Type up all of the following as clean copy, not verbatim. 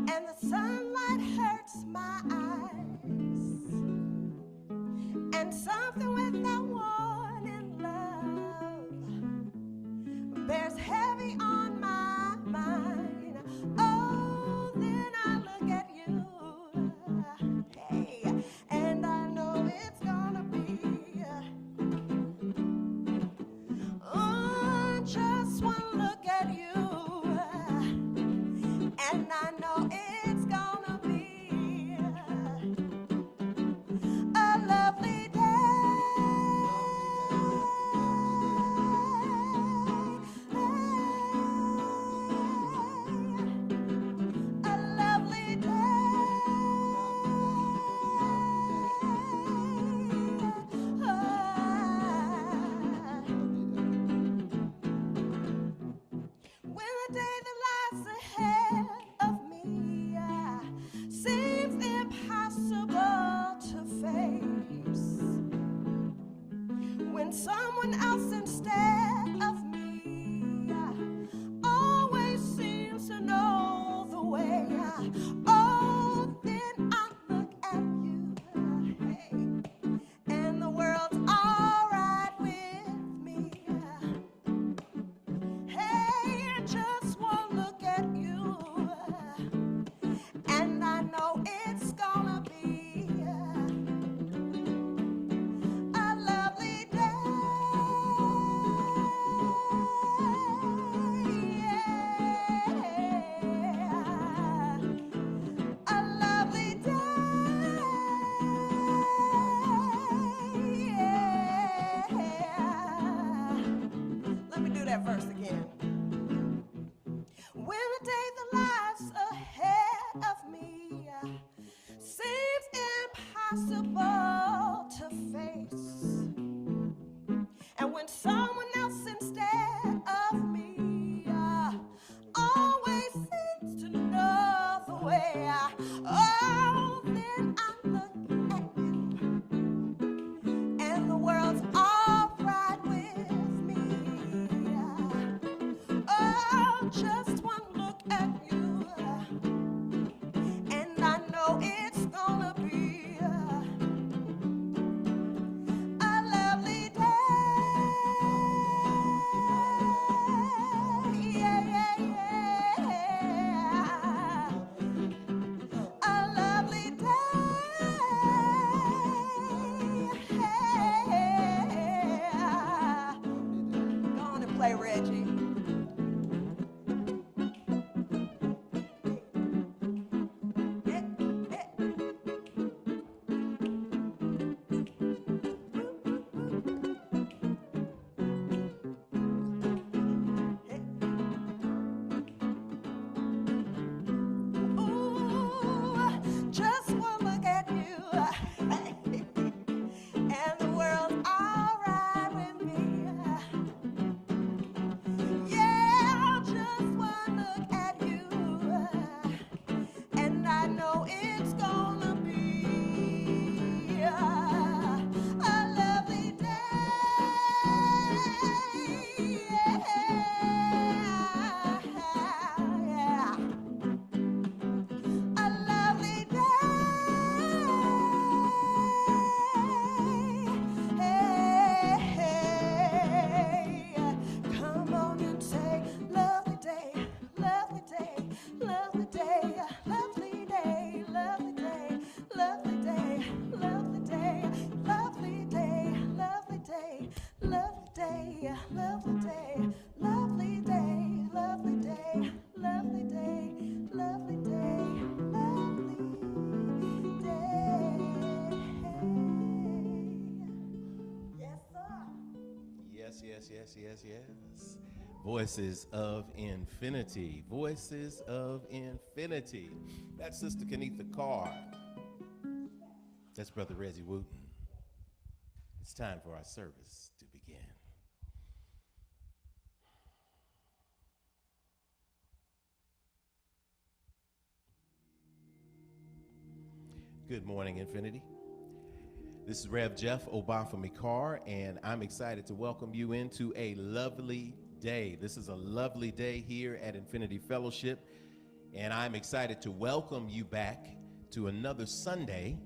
and the sunlight hurts my eyes, and something without warning, love, bears heavy on my mind. Oh, then I look at you, hey, and I know it's gonna be just one look at you, and I know it's gonna be a lovely day. A lovely day. When the day that lies ahead of me seems impossible to face, when someone else instead of me always seems to know the way, oh, then I look at you, hey, and the world's all right with me. Hey, just one look at you, and I know it's gonna be a lovely day. Yeah. A lovely day. Yeah. Let me do that verse again. When the day that lies ahead of me seems impossible to face, and when someone else instead of me always seems to know the way, oh, then I look at you, and the world's all right with me. Oh, just one look at you, and I know it's gonna be a lovely day. Yeah, yeah, yeah. A lovely day. Go on and play Regi. Ooh, just one look at you, and the world's all right with me. Yeah, just one look at you, and I know it's gonna be a lovely day. Yeah, yeah. A lovely day. Hey, hey. Come on and say, lovely day, lovely day, lovely day, lovely day, lovely day, lovely day, lovely day, lovely day, lovely day, lovely day, lovely day, lovely day, lovely day, lovely day, lovely day, lovely day. Yes, sir. Yes, yes, yes, yes, yes. Voices of Infinity. Voices of Infinity. That's Sister Kenetha Carr. That's Brother Regi Wooten. It's time for our service to begin. Good morning, Infinity. This is Rev.jeff, obafemi Carr, and I'm excited to welcome you into a lovely day. This is a lovely day here at Infinity Fellowship. And I'm excited to welcome you back to another Sunday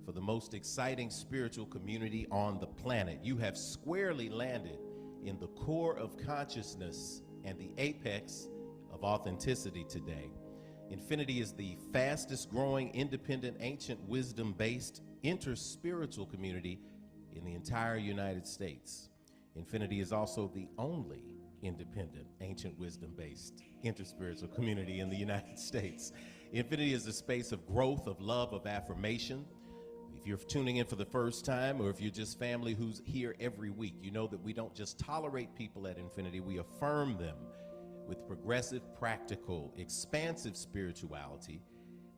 for the most exciting spiritual community on the planet. You have squarely landed in the core of consciousness and the apex of authenticity today. Infinity is the fastest growing, independent, ancient wisdom-based interspiritual community in the entire United States. Infinity is also the only independent, ancient wisdom-based interspiritual community in the United States. Infinity is a space of growth, of love, of affirmation. If you're tuning in for the first time, or if you're just family who's here every week, you know that we don't just tolerate people at Infinity, we affirm them with progressive, practical, expansive spirituality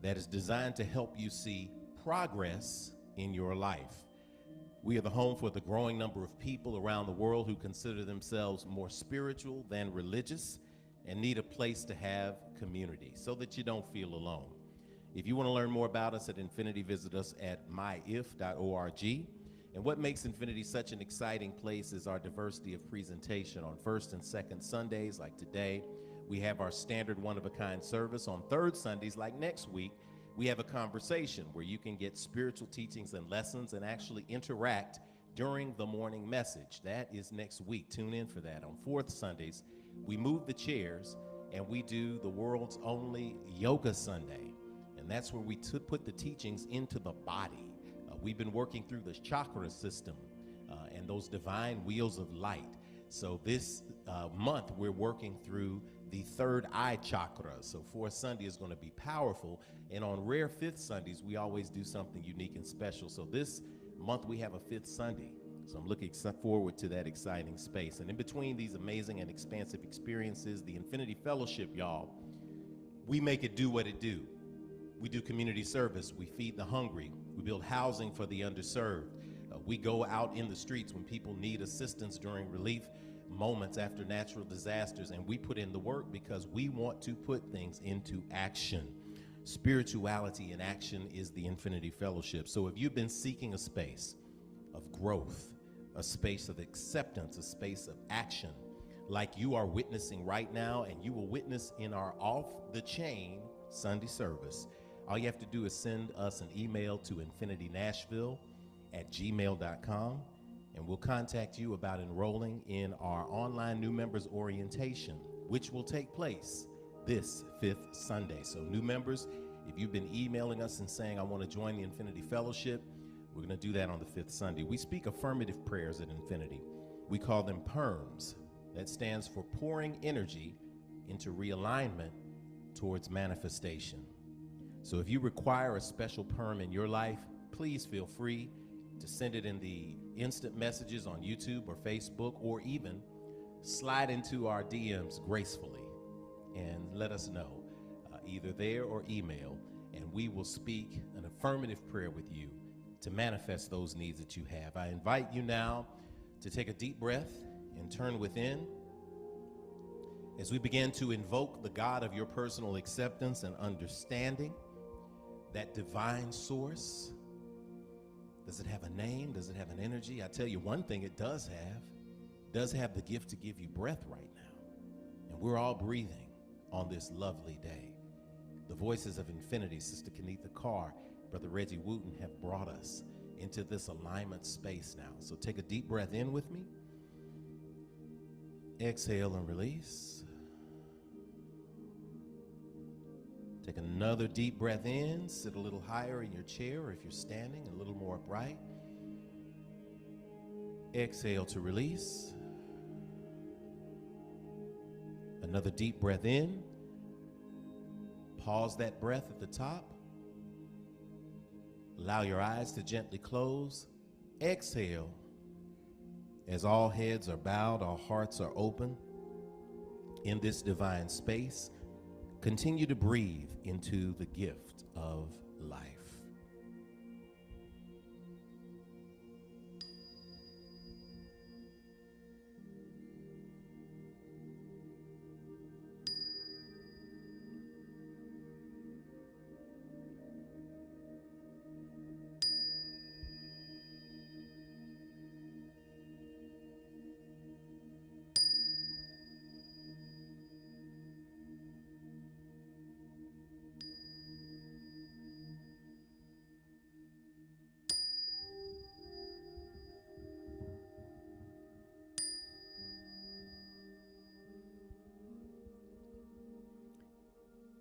that is designed to help you see progress in your life. We are the home for the growing number of people around the world who consider themselves more spiritual than religious and need a place to have community so that you don't feel alone. If you want to learn more about us at Infinity, visit us at myif.org. And what makes Infinity such an exciting place is our diversity of presentation. On first and second Sundays, like today, we have our standard one-of-a-kind service. On third Sundays, like next week, we have a conversation where you can get spiritual teachings and lessons and actually interact during the morning message. That is next week. Tune in for that. On fourth Sundays, we move the chairs and we do the world's only Yoga Sunday. And that's where we put the teachings into the body. We've been working through the chakra system and those divine wheels of light. So this month, we're working through the third eye chakra. So fourth Sunday is going to be powerful. And on rare fifth Sundays, we always do something unique and special. So this month, we have a fifth Sunday. So I'm looking forward to that exciting space. And in between these amazing and expansive experiences, the Infinity Fellowship, y'all, we make it do what it do. We do community service. We feed the hungry. We build housing for the underserved. We go out in the streets when people need assistance during relief moments after natural disasters, and we put in the work because we want to put things into action. Spirituality in action is the Infinity Fellowship. So if you've been seeking a space of growth, a space of acceptance, a space of action, like you are witnessing right now, and you will witness in our off-the-chain Sunday service, all you have to do is send us an email to infinitynashville@gmail.com, and we'll contact you about enrolling in our online new members orientation, which will take place this fifth Sunday. So new members, if you've been emailing us and saying, I want to join the Infinity Fellowship, we're going to do that on the fifth Sunday. We speak affirmative prayers at Infinity. We call them PERMs. That stands for pouring energy into realignment towards manifestation. So if you require a special perm in your life, please feel free to send it in the instant messages on YouTube or Facebook, or even slide into our DMs gracefully and let us know, either there or email, and we will speak an affirmative prayer with you to manifest those needs that you have. I invite you now to take a deep breath and turn within as we begin to invoke the God of your personal acceptance and understanding, that divine source. Does it have a name? Does it have an energy? I tell you one thing it does have the gift to give you breath right now. And we're all breathing on this lovely day. The voices of Infinity, Sister Kenetha, Carr, Brother Regi, Wooten, have brought us into this alignment space now. So take a deep breath in with me. Exhale and release. Take another deep breath in. Sit a little higher in your chair, or if you're standing, a little more upright. Exhale to release. Another deep breath in. Pause that breath at the top. Allow your eyes to gently close. Exhale. As all heads are bowed, all hearts are open in this divine space, continue to breathe into the gift of life.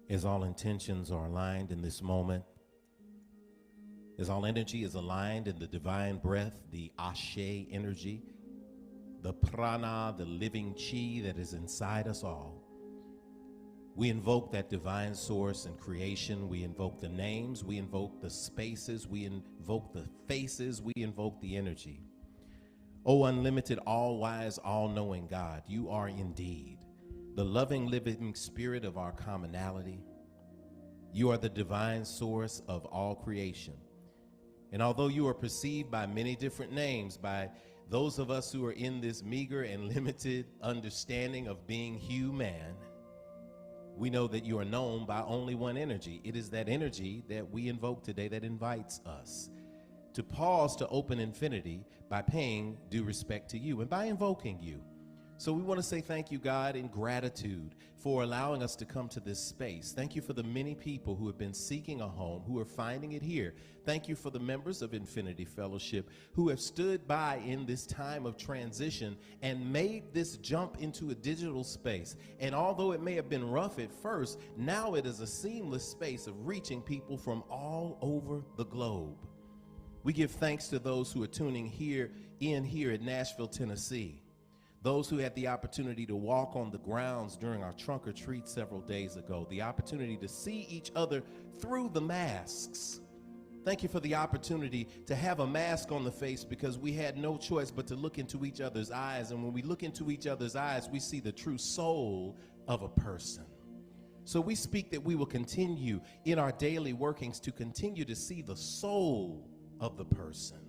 As all intentions are aligned in this moment, as all energy is aligned in the divine breath, the Ashe energy, the prana, the living chi that is inside us all, we invoke that divine source and creation. We invoke the names, we invoke the spaces, we invoke the faces, we invoke the energy. O unlimited, all-wise, all-knowing God, you are indeed the loving, living spirit of our commonality. You are the divine source of all creation. And although you are perceived by many different names, by those of us who are in this meager and limited understanding of being human, we know that you are known by only one energy. It is that energy that we invoke today that invites us to pause to open infinity by paying due respect to you and by invoking you. So we want to say thank you, God, in gratitude for allowing us to come to this space. Thank you for the many people who have been seeking a home, who are finding it here. Thank you for the members of Infinity Fellowship who have stood by in this time of transition and made this jump into a digital space. And although it may have been rough at first, now it is a seamless space of reaching people from all over the globe. We give thanks to those who are tuning here at Nashville, Tennessee. Those who had the opportunity to walk on the grounds during our trunk or treat several days ago, the opportunity to see each other through the masks. Thank you for the opportunity to have a mask on the face because we had no choice but to look into each other's eyes. And when we look into each other's eyes, we see the true soul of a person. So we speak that we will continue in our daily workings to continue to see the soul of the person.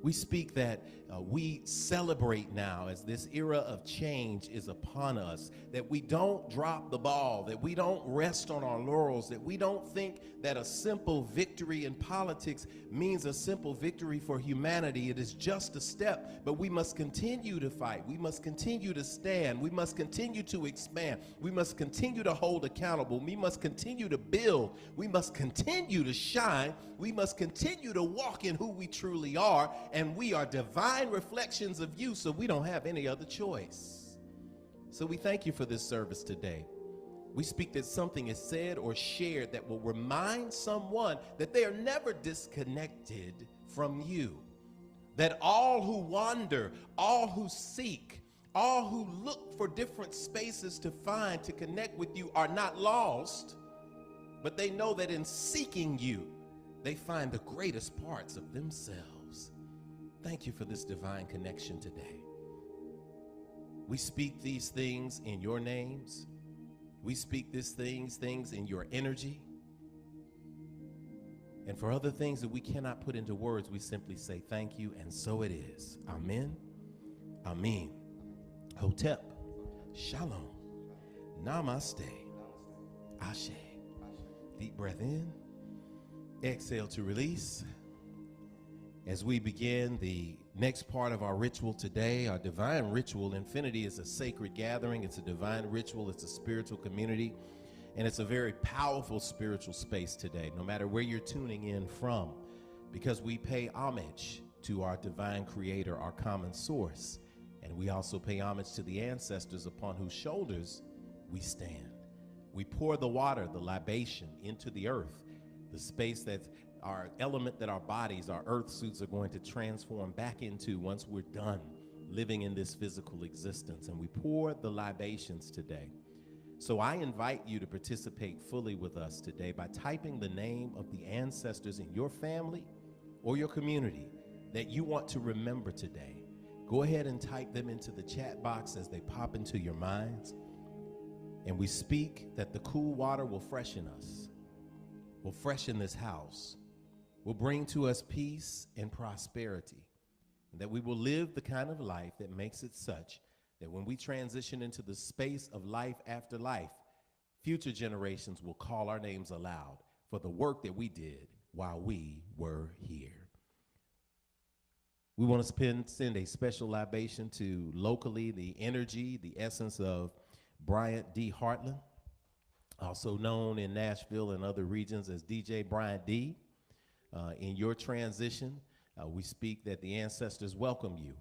We speak that we celebrate now as this era of change is upon us, that we don't drop the ball, that we don't rest on our laurels, that we don't think that a simple victory in politics means a simple victory for humanity. It is just a step, but we must continue to fight. We must continue to stand. We must continue to expand. We must continue to hold accountable. We must continue to build. We must continue to shine. We must continue to walk in who we truly are, and we are divine reflections of you, so we don't have any other choice. So we thank you for this service today. We speak that something is said or shared that will remind someone that they are never disconnected from you. That all who wander, all who seek, all who look for different spaces to find, to connect with you are not lost, but they know that in seeking you, they find the greatest parts of themselves. Thank you for this divine connection today. We speak these things in your names. We speak these things in your energy. And for other things that we cannot put into words, we simply say thank you, and so it is. Amen. Amen. Hotep. Shalom. Namaste. Ashe. Deep breath in. Exhale to release. As we begin the next part of our ritual today, our divine ritual, Infinity is a sacred gathering. It's a divine ritual. It's a spiritual community. And it's a very powerful spiritual space today, no matter where you're tuning in from, because we pay homage to our divine creator, our common source. And we also pay homage to the ancestors upon whose shoulders we stand. We pour the water, the libation, into the earth, the space that's our element that our bodies, our earth suits are going to transform back into once we're done living in this physical existence. And we pour the libations today. So I invite you to participate fully with us today by typing the name of the ancestors in your family or your community that you want to remember today. Go ahead and type them into the chat box as they pop into your minds. And we speak that the cool water will freshen us, will freshen this house, will bring to us peace and prosperity, and that we will live the kind of life that makes it such that when we transition into the space of life after life, future generations will call our names aloud for the work that we did while we were here. We want to send a special libation to locally the energy, the essence of Bryant D. Hartland, also known in Nashville and other regions as DJ Bryant D. In your transition, we speak that the ancestors welcome you,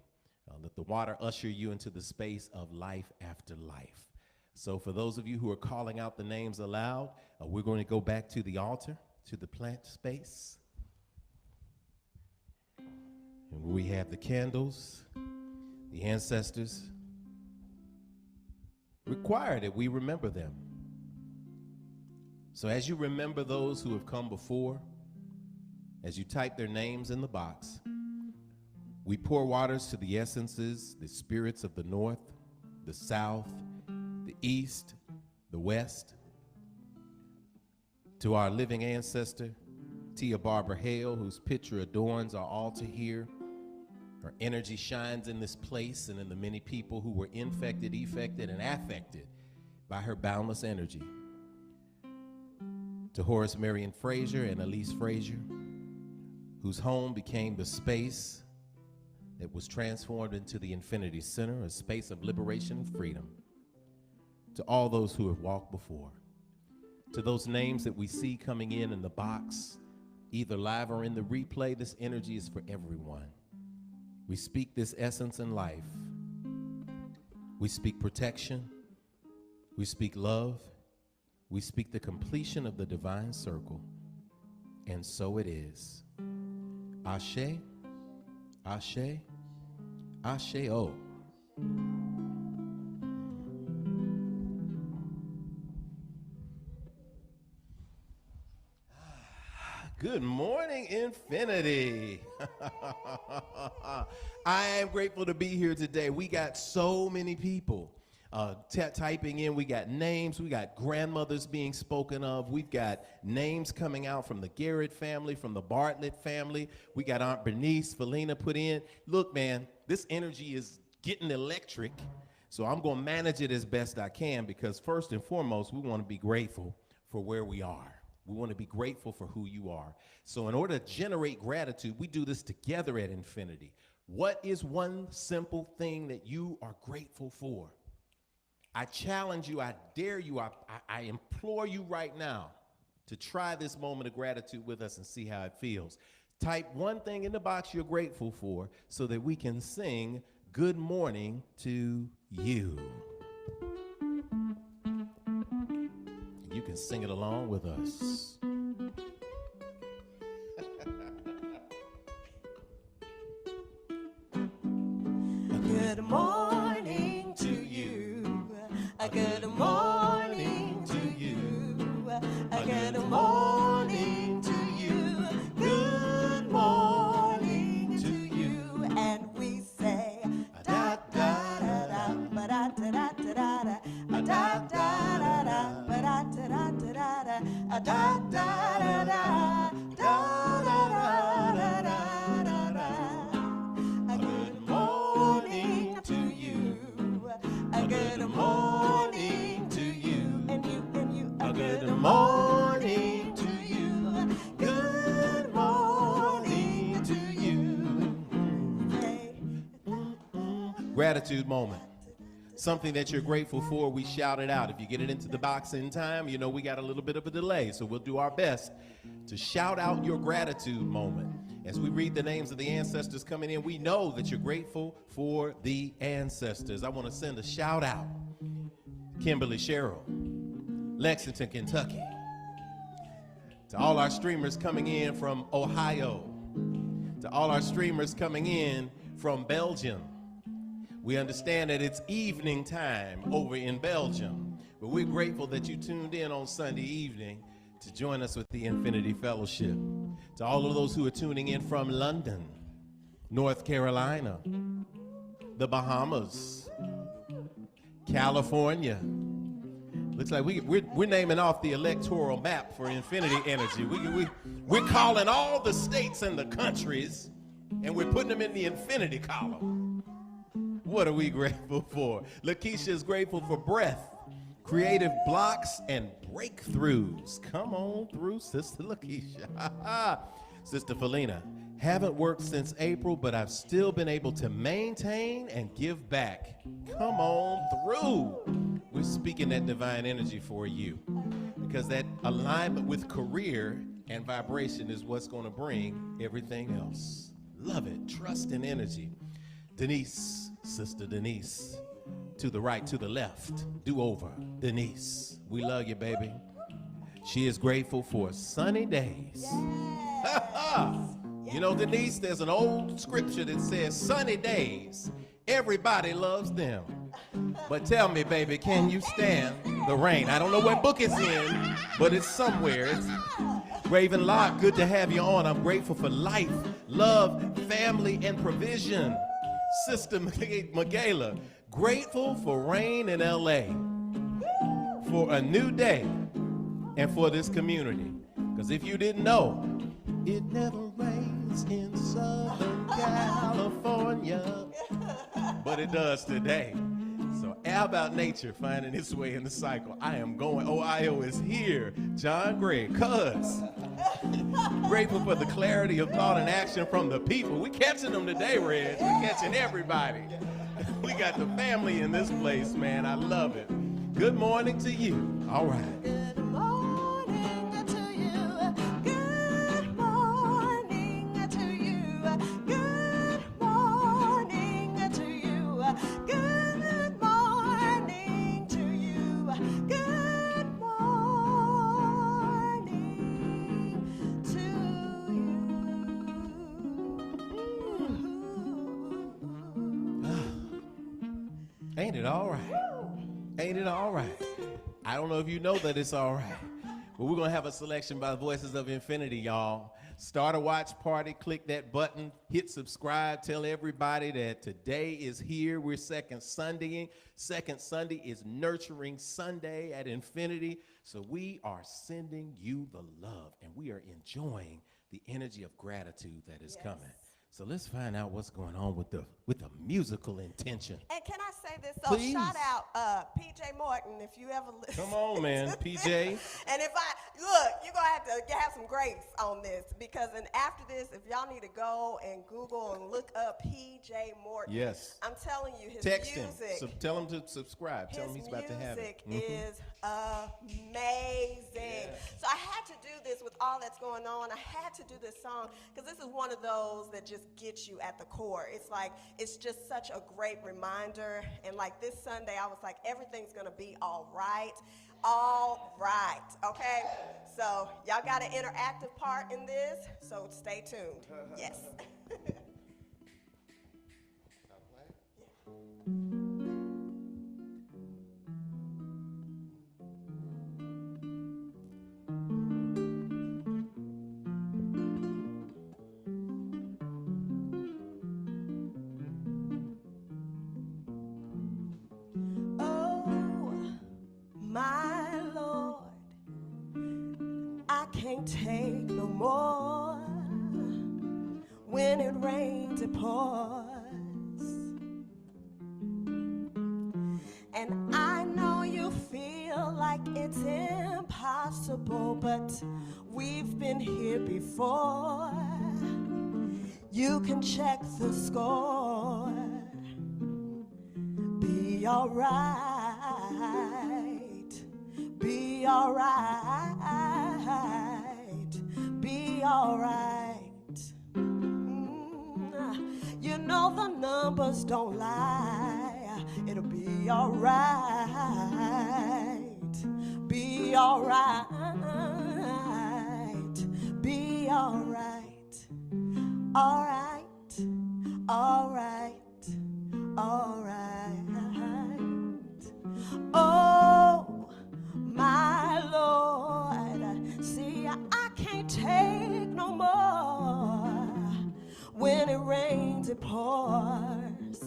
that the water usher you into the space of life after life. So for those of you who are calling out the names aloud, we're going to go back to the altar, to the plant space. And we have the candles, the ancestors. Require that we remember them. So as you remember those who have come before, as you type their names in the box, we pour waters to the essences, the spirits of the north, the south, the east, the west, to our living ancestor, Tia Barbara Hale, whose picture adorns our altar here. Her energy shines in this place and in the many people who were infected, effected, and affected by her boundless energy. To Horace Marion Frazier and Elise Frazier, whose home became the space that was transformed into the Infinity Center, a space of liberation and freedom. To all those who have walked before, to those names that we see coming in the box, either live or in the replay, this energy is for everyone. We speak this essence in life. We speak protection. We speak love. We speak the completion of the divine circle. And so it is. Ashe, Ashe, Ashe-o. Good morning, Infinity. I am grateful to be here today. We got so many people typing in. We got names. We got grandmothers being spoken of. We've got names coming out from the Garrett family, from the Bartlett family. We got Aunt Bernice, Felina put in. Look, man, this energy is getting electric. So I'm going to manage it as best I can because first and foremost, we want to be grateful for where we are. We want to be grateful for who you are. So in order to generate gratitude, we do this together at Infinity. What is one simple thing that you are grateful for? I challenge you, I dare you, I implore you right now to try this moment of gratitude with us and see how it feels. Type one thing in the box you're grateful for so that we can sing good morning to you. You can sing it along with us. Good morning to you. Good morning to you. Good morning to you. Good morning to you. And we say da da da da ba da da da da da da da da da ba da da da da da da da da da da da da da. Good morning to you. Good morning to you. And you. Good morning to you. Good morning to you. Hey. Gratitude moment. Something that you're grateful for, we shout it out. If you get it into the box in time, you know we got a little bit of a delay, so we'll do our best to shout out your gratitude moment. As we read the names of the ancestors coming in, we know that you're grateful for the ancestors. I want to send a shout out. Kimberly Sherrill, Lexington, Kentucky. To all our streamers coming in from Ohio. To all our streamers coming in from Belgium. We understand that it's evening time over in Belgium, but we're grateful that you tuned in on Sunday evening to join us with the Infinity Fellowship. To all of those who are tuning in from London, North Carolina, the Bahamas, California. Looks like we're naming off the electoral map for Infinity Energy. We're calling all the states and the countries, and we're putting them in the Infinity column. What are we grateful for? Lakeisha is grateful for breath, creative blocks, and breakthroughs. Come on through, Sister Lakeisha. Sister Felina, haven't worked since April, but I've still been able to maintain and give back. Come on through. We're speaking that divine energy for you because that alignment with career and vibration is what's going to bring everything else. Love it. Trust and energy. Denise, Sister Denise, to the right, to the left. Do over. Denise, we love you, baby. She is grateful for sunny days. You know, Denise, there's an old scripture that says, sunny days, everybody loves them. But tell me, baby, can you stand the rain? I don't know what book it's in, but it's somewhere. It's Raven Locke, good to have you on. I'm grateful for life, love, family, and provision. Sister Michaela, grateful for rain in LA, for a new day, and for this community. Because if you didn't know, it never rains in Southern California, but it does today. So how about nature finding its way in the cycle? I am going, Ohio is here. John Gray, cuz. Grateful for the clarity of thought and action from the people. We catching them today, Reg. We catching everybody. We got the family in this place, man. I love it. Good morning to you. All right. Good morning to you. Good morning to you. Good morning to you. Good morning to you. Good morning to you. Ain't it all right? Ain't it all right? I don't know if you know that it's all right, but we're going to have a selection by Voices of Infinity, y'all. Start a watch party, click that button, hit subscribe, tell everybody that today is here. We're Second Sundaying. Second Sunday is Nurturing Sunday at Infinity. So we are sending you the love, and we are enjoying the energy of gratitude that is coming. So let's find out what's going on with the musical intention. And can I say this? So Please. shout out PJ Morton if you ever listen. Come on, man, PJ. And if you're gonna have to have some grace on this because after this, if y'all need to go and Google and look up PJ Morton. Yes. I'm telling you, his Text music. him. So tell him to subscribe. Tell him he's about to have it. His music is amazing. Yeah. So I had to do this with all that's going on. I had to do this song because this is one of those that just gets you at the core. It's just such a great reminder. And like this Sunday, I was like, everything's gonna be all right. All right, okay? So y'all got an interactive part in this, so stay tuned. Yes. My Lord, I can't take no more. When it rains, it pours. And I know you feel like it's impossible, but we've been here before. You can check the score. Be alright. Be alright, be alright. You know the numbers don't lie. It'll be alright, be alright, be alright, alright, alright, alright. Oh, my Lord, see, I can't take no more. When it rains, it pours.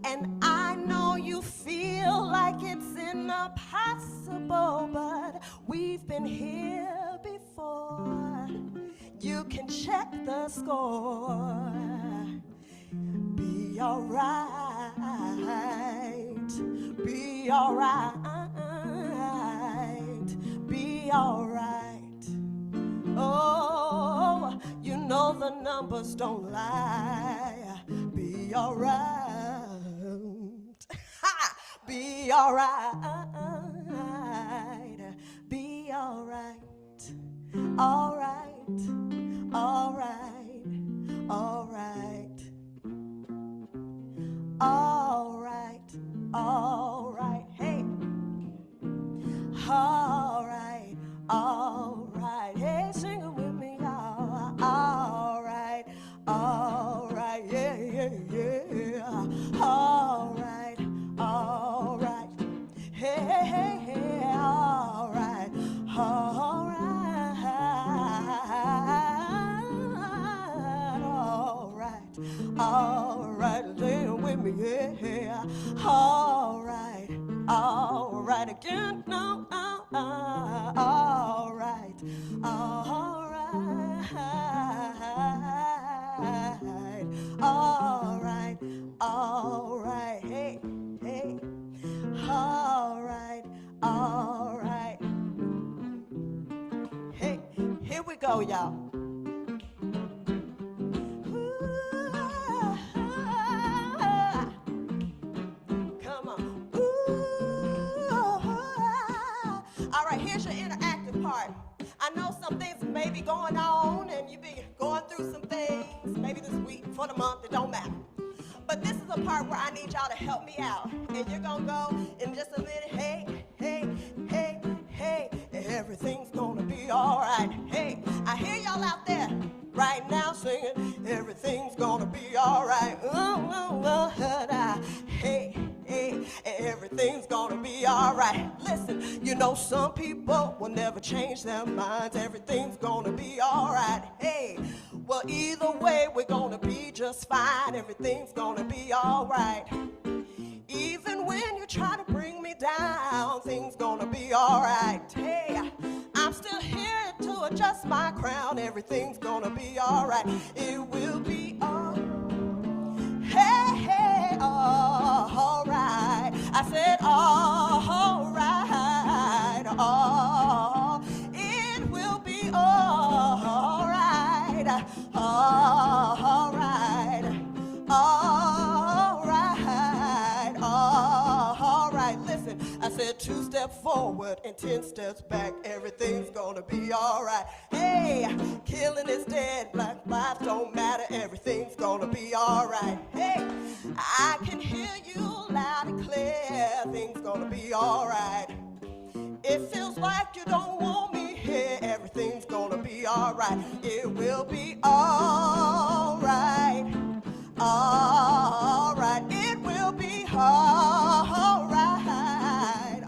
And I know you feel like it's impossible, but we've been here before. You can check the score. Be alright, be alright, be alright. Oh, you know the numbers don't lie. Be alright, be alright, be alright, alright, alright, alright. all right, lay with me, yeah, all right again, no, all right, all right, hey, all right, hey, here we go, y'all. Come on. All right, here's your interactive part. I know some things may be going on and you be going through some things, maybe this week, for the month, it don't matter. But this is a part where I need y'all to help me out. And you're gonna go in just a minute, hey, everything's gonna be all right. Hey, I hear y'all out there right now singing, everything's gonna be all right. Hey, everything's gonna be all right. Listen, you know some people will never change their minds. Everything's gonna be all right. Hey, well, either way, we're gonna be just fine. Everything's gonna be all right. Even when you try to bring me down, things gonna be all right. Hey, I'm still here to adjust my crown. Everything's gonna be all right. It will be all right. Hey, all right. I said all right. It will be all right. All right. All right. Listen, I said 2 steps forward and 10 steps back. Everything's gonna be all right. Hey, killing is dead. Black lives don't matter. Everything's gonna be all right. Hey, I can hear you loud and clear. Things gonna be all right. It feels like you don't want me here. Everything's gonna be all right. It will be all right. All right. It will be all right.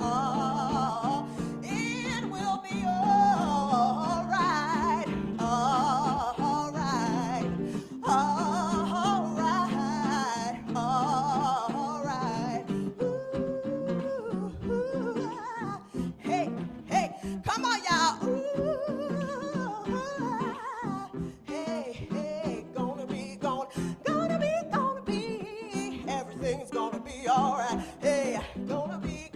It will be all right. All right. All right. All right. Ooh. Hey, come on, y'all. Ooh. Hey, gonna be. Everything's gonna be all right. Hey, gonna be.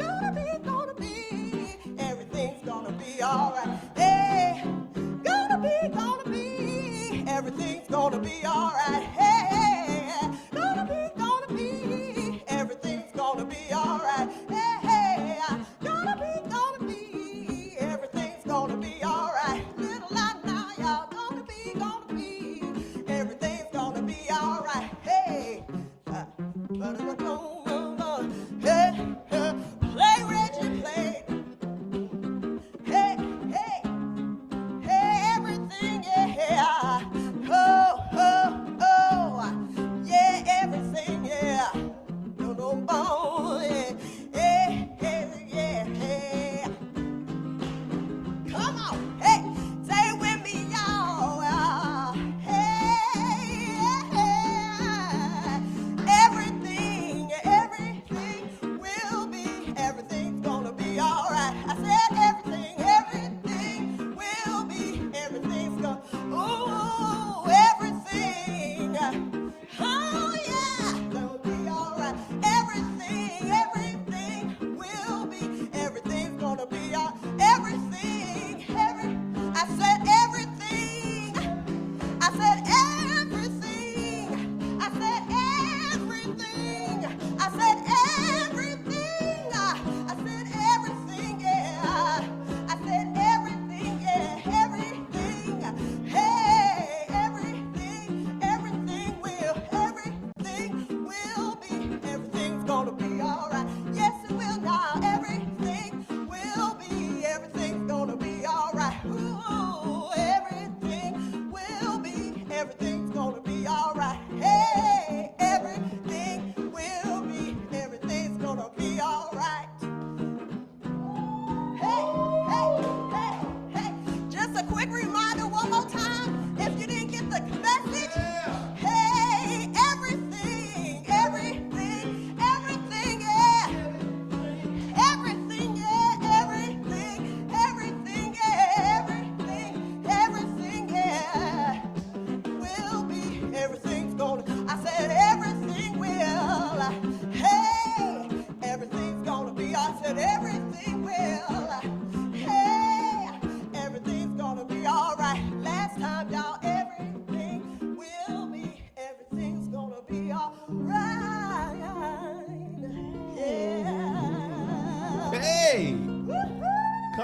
Everything's gonna be all right. Hey, gonna be. Everything's gonna be all right. Hey, gonna be. Everything's gonna be all right. Hey, gonna be. Everything's gonna be all right. Little light now, y'all. Gonna be. Everything's gonna be all right. Hey. Play, Regi, play. Hey,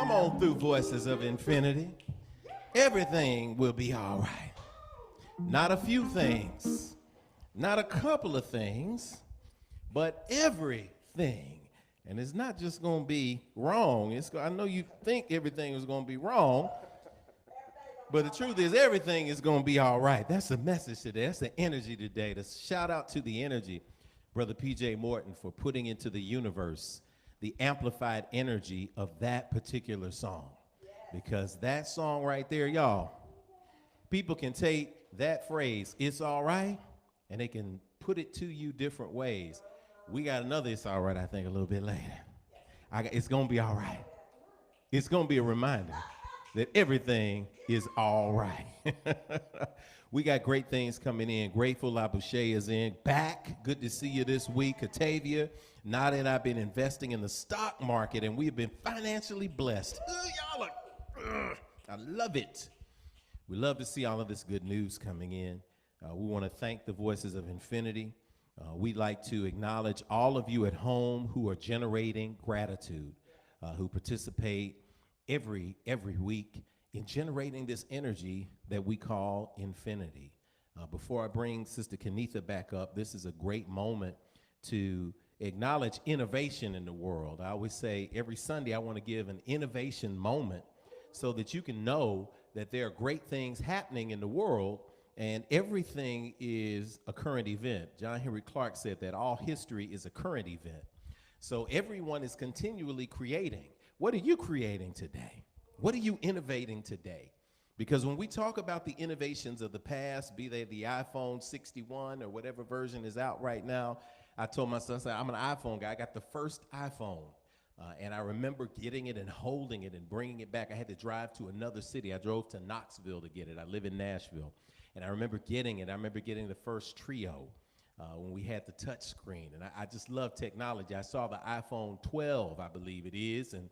Come on through, Voices of Infinity. Everything will be all right. Not a few things, not a couple of things, but everything. And it's not just going to be wrong. I know you think everything is going to be wrong, but the truth is everything is going to be all right. That's the message today. That's the energy today. The shout out to the energy, Brother P.J. Morton, for putting into the universe the amplified energy of that particular song. Because that song right there, y'all, people can take that phrase, it's all right, and they can put it to you different ways. We got another it's all right, I think, a little bit later. It's going to be all right. It's going to be a reminder that everything is all right. We got great things coming in. Grateful Libations is in. Back. Good to see you this week. Catavia. Nada and I have been investing in the stock market, and we've been financially blessed. Y'all are, I love it. We love to see all of this good news coming in. We want to thank the Voices of Infinity. We'd like to acknowledge all of you at home who are generating gratitude, who participate every week in generating this energy that we call infinity. Before I bring Sister Kenetha back up, this is a great moment to acknowledge innovation in the world. I always say every Sunday I want to give an innovation moment so that you can know that there are great things happening in the world, and everything is a current event. John Henry Clark said that all history is a current event. So everyone is continually creating. What are you creating today? What are you innovating today? Because when we talk about the innovations of the past, be they the iPhone 61 or whatever version is out right now, I told my son, I'm an iPhone guy. I got the first iPhone. And I remember getting it and holding it and bringing it back. I had to drive to another city. I drove to Knoxville to get it. I live in Nashville. And I remember getting it. I remember getting the first Trio when we had the touch screen. And I just love technology. I saw the iPhone 12, I believe it is. And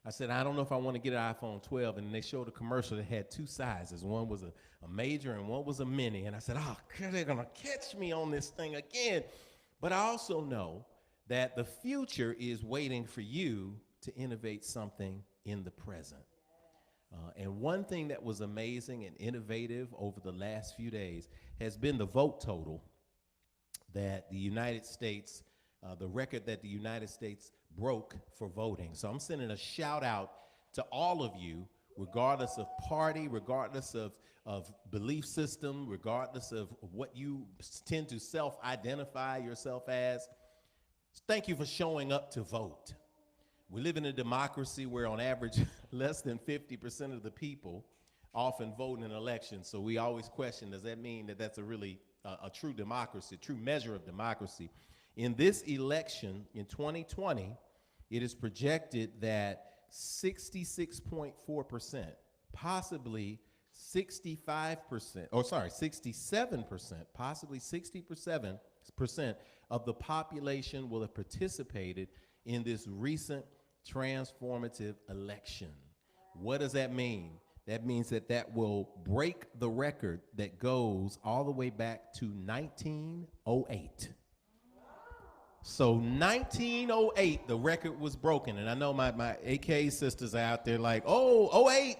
I said, I don't know if I want to get an iPhone 12. And they showed a commercial that had two sizes. One was a major and one was a mini. And I said, oh, they're going to catch me on this thing again. But I also know that the future is waiting for you to innovate something in the present. And one thing that was amazing and innovative over the last few days has been the vote total that the United States, the record that the United States broke for voting. So I'm sending a shout out to all of you, regardless of party, regardless of belief system, regardless of what you tend to self-identify yourself as. Thank you for showing up to vote. We live in a democracy where on average, less than 50% of the people often vote in an election. So we always question, does that mean that that's a really a true democracy, true measure of democracy? In this election in 2020, it is projected that 66.4%, possibly 67%, possibly 67% of the population will have participated in this recent transformative election. What does that mean? That means that will break the record that goes all the way back to 1908. So 1908, the record was broken. And I know my AK sisters are out there like, oh, 08.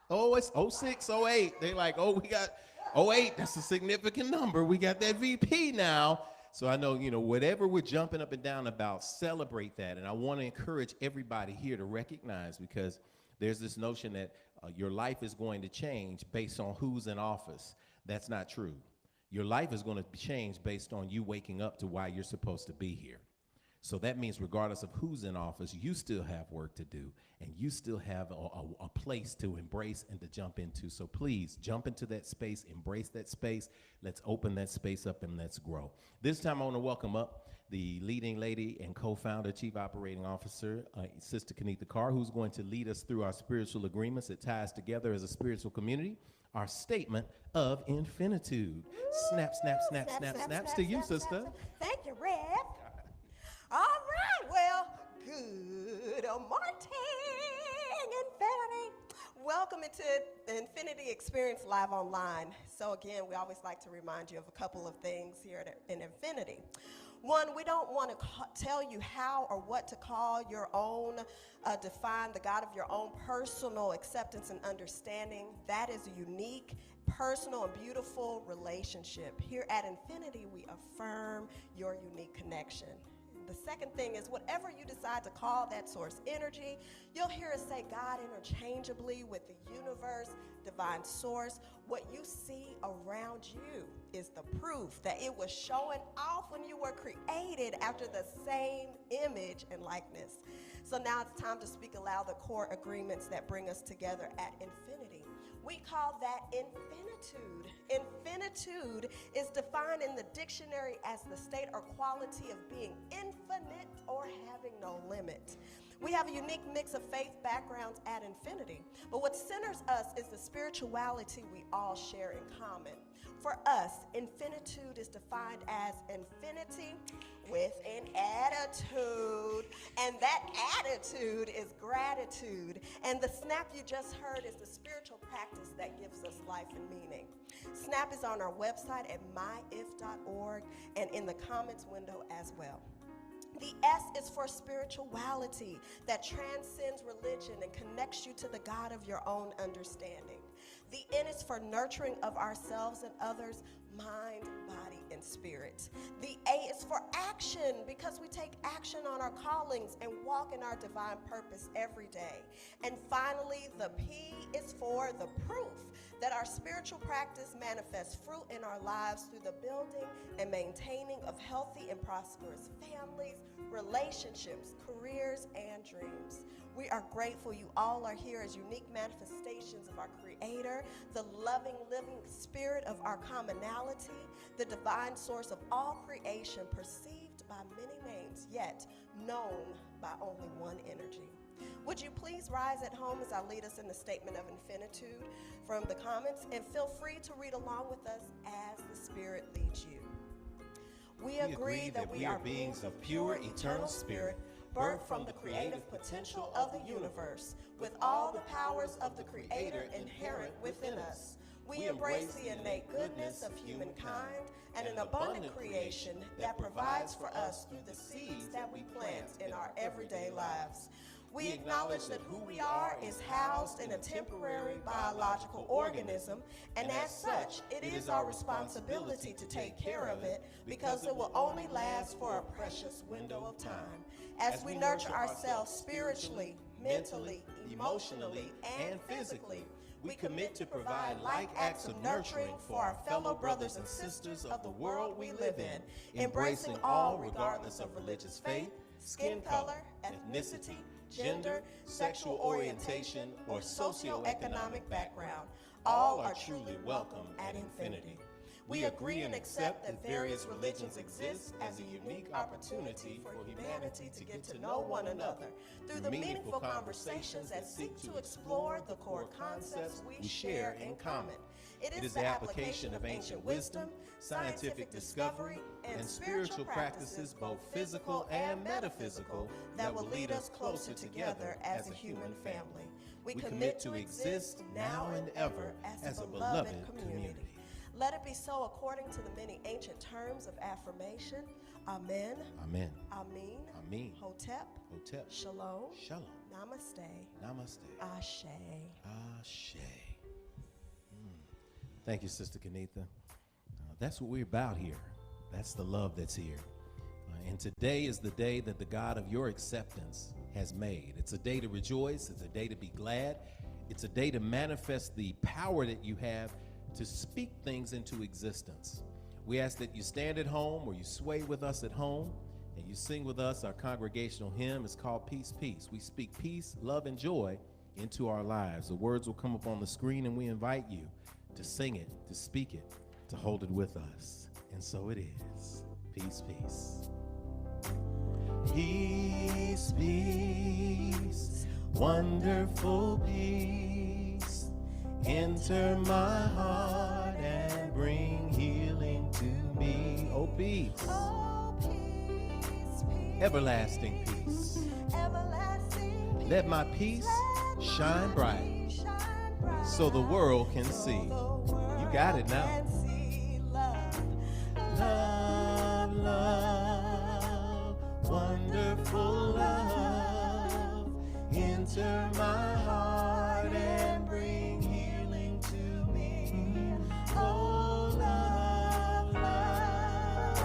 Oh, it's 06, 08. They're like, oh, we got 08. That's a significant number. We got that VP now. So I know, whatever we're jumping up and down about, celebrate that. And I want to encourage everybody here to recognize, because there's this notion that your life is going to change based on who's in office. That's not true. Your life is going to change based on you waking up to why you're supposed to be here. So that means regardless of who's in office, you still have work to do, and you still have a place to embrace and to jump into. So please jump into that space, embrace that space. Let's open that space up and let's grow. This time I want to welcome up the leading lady and co-founder, Chief Operating Officer, Sister Kenetha Carr, who's going to lead us through our spiritual agreements that tie us together as a spiritual community, our statement of infinitude. Snap, snap, snap, snap, snaps to you, sister. Thank you, Rev. All right, well, good morning, Infinity. Welcome into the Infinity Experience Live Online. So again, we always like to remind you of a couple of things here in Infinity. One, we don't want to tell you how or what to call your own, define the God of your own personal acceptance and understanding. That is a unique, personal, and beautiful relationship. Here at Infinity, we affirm your unique connection. The second thing is whatever you decide to call that source energy, you'll hear us say God interchangeably with the universe, divine source. What you see around you is the proof that it was showing off when you were created after the same image and likeness. So now it's time to speak aloud the core agreements that bring us together at Infinity. We call that infinitude. Infinitude is defined in the dictionary as the state or quality of being infinite or having no limit. We have a unique mix of faith backgrounds at Infinity, but what centers us is the spirituality we all share in common. For us, infinitude is defined as infinity with an attitude, and that attitude is gratitude. And the snap you just heard is the spiritual practice that gives us life and meaning. Snap is on our website at myif.org and in the comments window as well. The S is for spirituality that transcends religion and connects you to the God of your own understanding. The N is for nurturing of ourselves and others, mind, body, and spirit. The A is for action because we take action on our callings and walk in our divine purpose every day. And finally, the P is for the proof that our spiritual practice manifests fruit in our lives through the building and maintaining of healthy and prosperous families, relationships, careers, and dreams. We are grateful you all are here as unique manifestations of our Creator, the loving, living spirit of our commonality, the divine source of all creation, perceived by many names, yet known by only one energy. Would you please rise at home as I lead us in the statement of infinitude from the comments, and feel free to read along with us as the Spirit leads you. We agree that we are beings of pure, eternal spirit, birthed from the creative potential of the universe, with all the powers of the Creator inherent within us. We embrace the innate goodness of humankind and an abundant creation that provides for us through the seeds that we plant in our everyday lives. We acknowledge that who we are is housed in a temporary biological organism, and as such, it is our responsibility to take care of it because it will only last for a precious window of time. As we nurture ourselves spiritually, mentally, emotionally, and physically, we commit to provide like acts of nurturing for our fellow brothers and sisters of the world we live in, embracing all regardless of religious faith, skin color, ethnicity, gender, sexual orientation, or socioeconomic background. All are truly welcome at Infinity. We agree and accept that various religions exist as a unique opportunity for humanity to get to know one another through the meaningful conversations that seek to explore the core concepts we share in common. It is the application of ancient wisdom, scientific discovery, and spiritual practices, both physical and metaphysical, that will lead us closer together as a human family. We commit to exist now and ever as a beloved community. Let it be so according to the many ancient terms of affirmation. Amen. Amen. Amin. Amin. Hotep. Hotep. Shalom. Shalom. Namaste. Namaste. Ashe. Ashe. Thank you, Sister Kenetha. That's what we're about here. That's the love that's here. And today is the day that the God of your acceptance has made. It's a day to rejoice. It's a day to be glad. It's a day to manifest the power that you have to speak things into existence. We ask that you stand at home or you sway with us at home and you sing with us. Our congregational hymn is called Peace, Peace. We speak peace, love, and joy into our lives. The words will come up on the screen, and we invite you to sing it, to speak it, to hold it with us. And so it is. Peace, peace. Peace, peace, wonderful peace. Enter my heart and bring healing to me. Oh, peace. Oh, peace, peace. Everlasting peace. Everlasting peace. Let my peace shine bright so the world can see. You got it now. Love, Love, love. wonderful love, enter my heart and bring healing to me. Oh, love, love,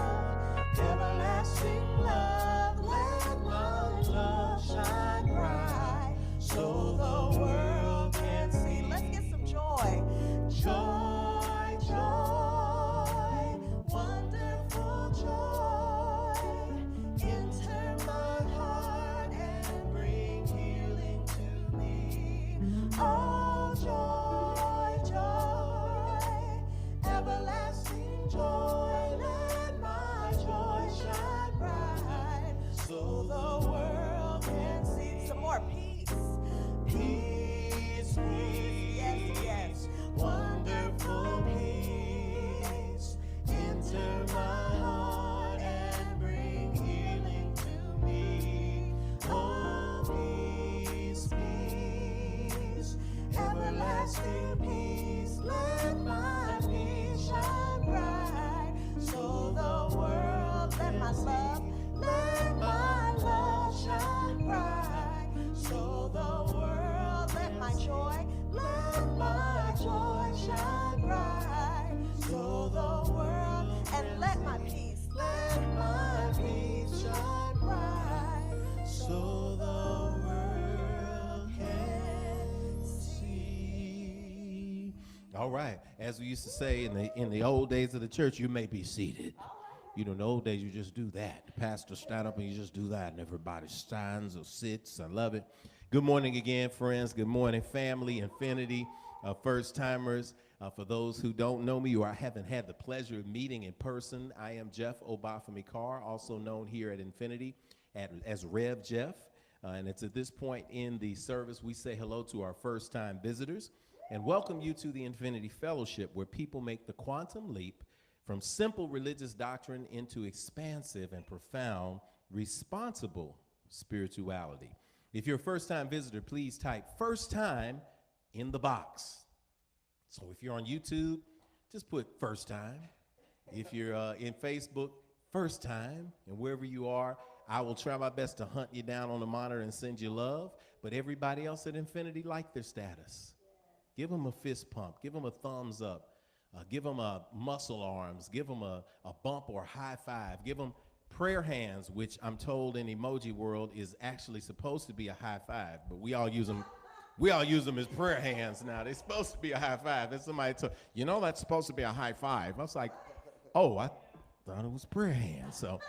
everlasting love, let my love shine bright so the world can see. Let's get some joy. Joy, joy, wonderful joy, enter my heart and bring healing to me. Oh, joy, joy, everlasting joy, let my joy shine bright so the world can see. Some more peace. Peace, peace, yes, yes, wonderful peace, enter my heart and bring healing to me. Oh, peace, peace, everlasting peace, let my peace shine bright so the world, let my love shine bright so the world, let my joy shine bright so the world, and let my peace shine bright so the world can see. All right, as we used to say in the old days of the church, you may be seated. You know, in the old days, you just do that. The pastor stand up and you just do that, and everybody stands or sits. I love it. Good morning again, friends. Good morning, family, Infinity, first-timers. For those who don't know me or I haven't had the pleasure of meeting in person, I am Jeff Obafemi Carr, also known here at Infinity as Rev.jeff. And it's at this point in the service we say hello to our first-time visitors and welcome you to the Infinity Fellowship, where people make the quantum leap from simple religious doctrine into expansive and profound, responsible spirituality. If you're a first-time visitor, please type "first time" in the box. So if you're on YouTube, just put "first time." If you're in Facebook, "first time," and wherever you are, I will try my best to hunt you down on the monitor and send you love. But everybody else at Infinity like their status. Give them a fist pump. Give them a thumbs up. Give them a muscle arms. Give them a bump or a high five. Give them prayer hands, which I'm told in emoji world is actually supposed to be a high five, but we all use them as prayer hands now. They're supposed to be a high five. Then somebody told, that's supposed to be a high five. I was like, oh, I thought it was prayer hands. So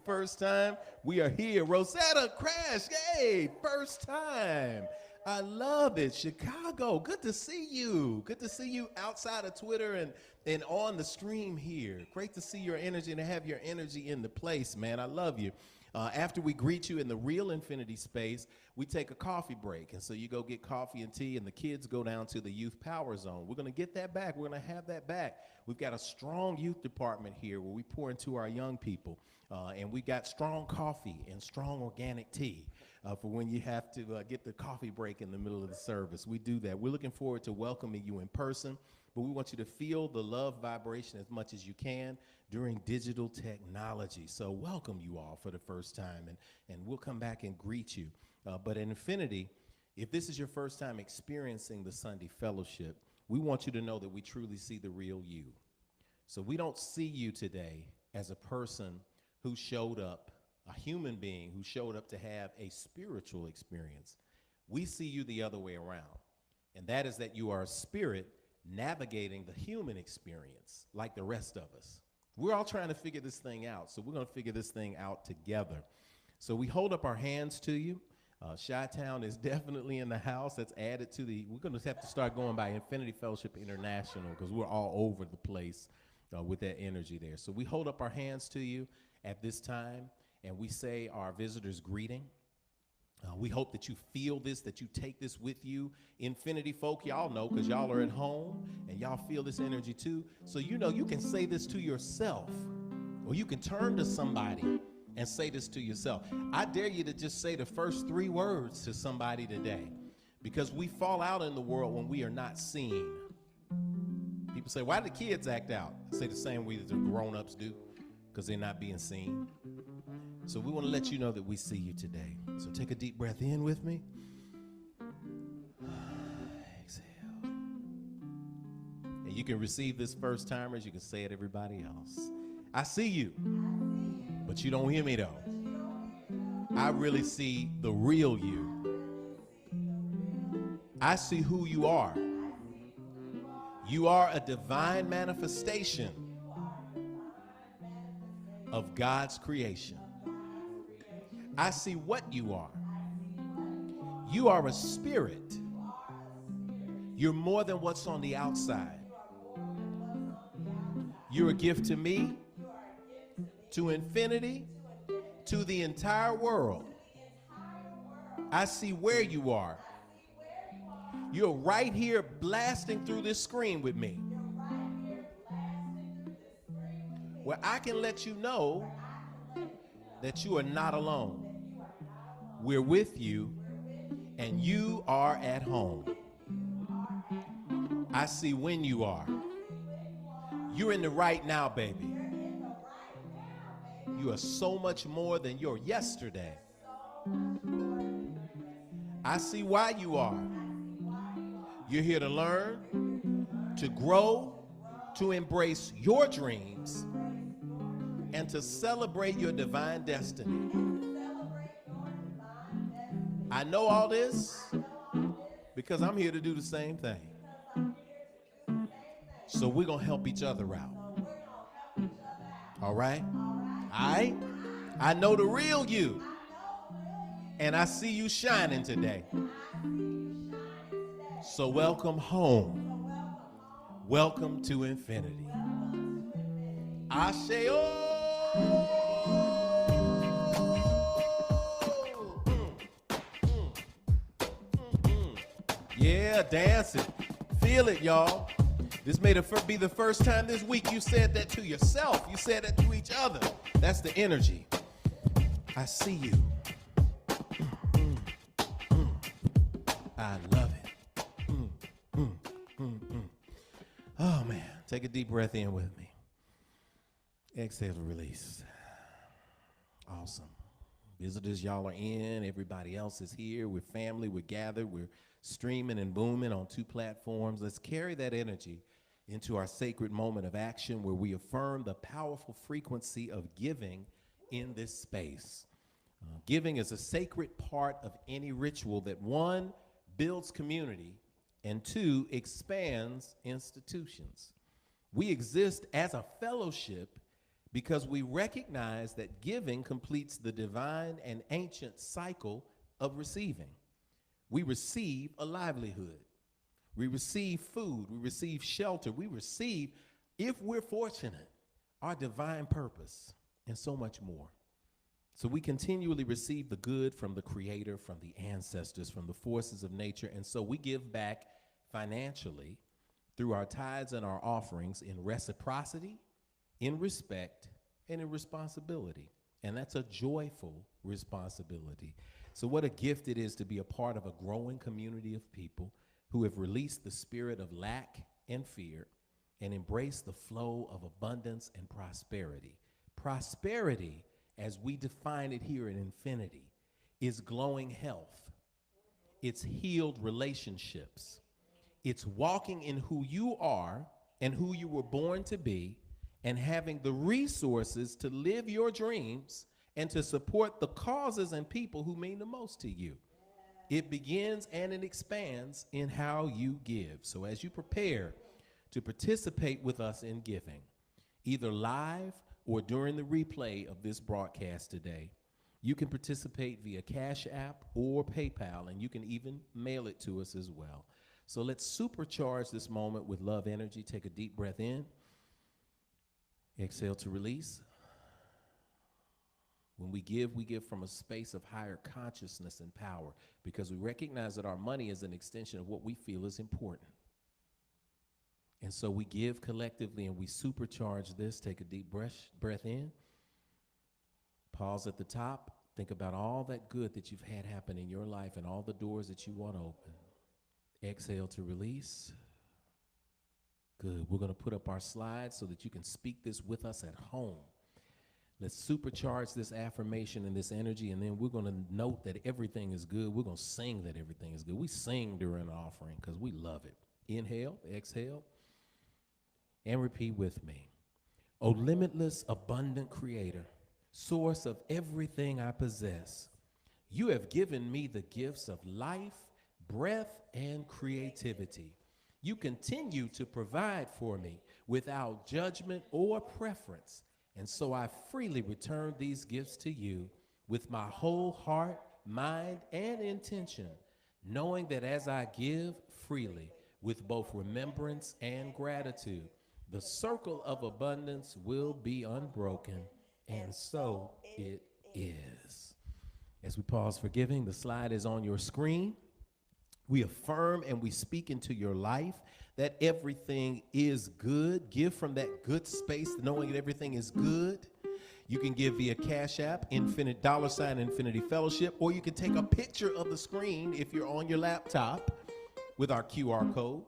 first time, we are here. Rosetta Crash, yay, first time. I love it. Chicago, good to see you. Good to see you outside of Twitter and on the stream here. Great to see your energy and to have your energy in the place, man. I love you. After we greet you in the real Infinity space, we take a coffee break. And so you go get coffee and tea, and the kids go down to the Youth Power Zone. We're going to get that back. We're going to have that back. We've got a strong youth department here where we pour into our young people. And we got strong coffee and strong organic tea for when you have to get the coffee break in the middle of the service. We do that. We're looking forward to welcoming you in person, but we want you to feel the love vibration as much as you can during digital technology. So welcome you all for the first time, and we'll come back and greet you. But in Infinity, if this is your first time experiencing the Sunday Fellowship, we want you to know that we truly see the real you. So we don't see you today as a person who showed up, a human being who showed up to have a spiritual experience. We see you the other way around, and that is that you are a spirit navigating the human experience like the rest of us. We're all trying to figure this thing out, so we're going to figure this thing out together. So we hold up our hands to you. Chi-Town is definitely in the house. That's added to we're going to have to start going by Infinity Fellowship International because we're all over the place with that energy there. So we hold up our hands to you at this time, and we say our visitor's greeting. We hope that you feel this, that you take this with you. Infinity folk, y'all know, because y'all are at home, and y'all feel this energy too. So you know you can say this to yourself, or you can turn to somebody and say this to yourself. I dare you to just say the first 3 words to somebody today, because we fall out in the world when we are not seen. People say, why do the kids act out? I say the same way that the grown-ups do, because they're not being seen. So we want to let you know that we see you today. So take a deep breath in with me. Exhale. And you can receive this first timers. You can say it everybody else. I see you, but you don't hear me though. I really see the real you. I see who you are. You are a divine manifestation of God's creation. I see what you are. You are a spirit. You're more than what's on the outside. You're a gift to me, to infinity, to the entire world. I see where you are. You're right here blasting through this screen with me, where I can let you know that you are not alone. We're with you, and you are at home. I see when you are. You're in the right now, baby. You are so much more than your yesterday. I see why you are. You're here to learn, to grow, to embrace your dreams, and to celebrate your divine destiny. I know all this because I'm here to do the same thing. So we're going to help each other out. All right? I know the real you. And I see you shining today. So welcome home. Welcome to infinity. Ashe-o. Yeah, dance it. Feel it, y'all. This may be the first time this week you said that to yourself. You said that to each other. That's the energy. I see you. I love it. Oh, man. Take a deep breath in with me. Exhale to release. Awesome. Visitors, y'all are in. Everybody else is here. We're family. We're gathered. We're streaming and booming on 2 platforms. Let's carry that energy into our sacred moment of action where we affirm the powerful frequency of giving in this space. Giving is a sacred part of any ritual that, 1, builds community, and 2, expands institutions. We exist as a fellowship because we recognize that giving completes the divine and ancient cycle of receiving. We receive a livelihood. We receive food. We receive shelter. We receive, if we're fortunate, our divine purpose and so much more. So we continually receive the good from the Creator, from the ancestors, from the forces of nature, and so we give back financially through our tithes and our offerings in reciprocity, in respect, and in responsibility. And that's a joyful responsibility. So what a gift it is to be a part of a growing community of people who have released the spirit of lack and fear and embraced the flow of abundance and prosperity. Prosperity, as we define it here in Infinity, is glowing health. It's healed relationships. It's walking in who you are and who you were born to be and having the resources to live your dreams and to support the causes and people who mean the most to you. It begins and it expands in how you give. So as you prepare to participate with us in giving, either live or during the replay of this broadcast today, you can participate via Cash App or PayPal, and you can even mail it to us as well. So let's supercharge this moment with love energy. Take a deep breath in. Exhale to release. When we give from a space of higher consciousness and power because we recognize that our money is an extension of what we feel is important. And so we give collectively and we supercharge this. Take a deep breath in. Pause at the top. Think about all that good that you've had happen in your life and all the doors that you want to open. Exhale to release. Good. We're going to put up our slides so that you can speak this with us at home. Let's supercharge this affirmation and this energy, and then we're going to note that everything is good. We're going to sing that everything is good. We sing during the offering because we love it. Inhale, exhale, and repeat with me. O limitless, abundant creator, source of everything I possess, you have given me the gifts of life, breath, and creativity. You continue to provide for me without judgment or preference. And so I freely return these gifts to you with my whole heart, mind, and intention, knowing that as I give freely with both remembrance and gratitude, the circle of abundance will be unbroken, and so it is. As we pause for giving, the slide is on your screen. We affirm and we speak into your life that everything is good. Give from that good space, knowing that everything is good. You can give via Cash App, $Infinity Fellowship, or you can take a picture of the screen if you're on your laptop with our QR code.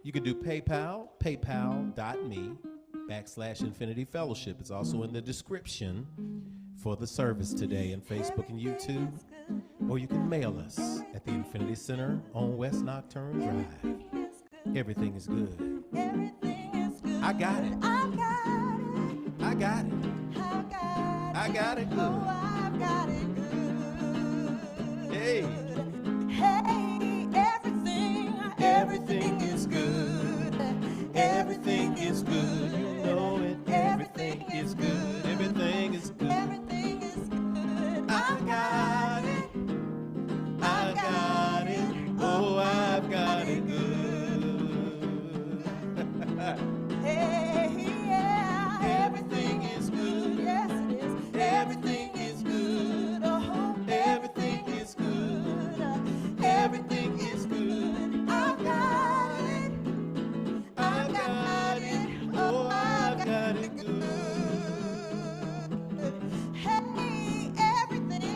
You can do PayPal, paypal.me/Infinity Fellowship. It's also in the description for the service today in Facebook and YouTube. Or you can mail us at the Infinity Center on West Nocturne Drive. Everything is good. Everything is good. I got it. I've got it. I got it. I've got it. I got it good. Oh, I've got it good. Hey. Hey, everything is good. Everything is good. You know it. Everything is good. Everything is good. Everything is good. I got it. I got it. Oh, I've got it good. Hey, yeah. Everything is good. Yes, it is. Everything is good. Oh, Everything is good. Everything is good. I've got it. I've got it. Oh, I've got it good. Hey, everything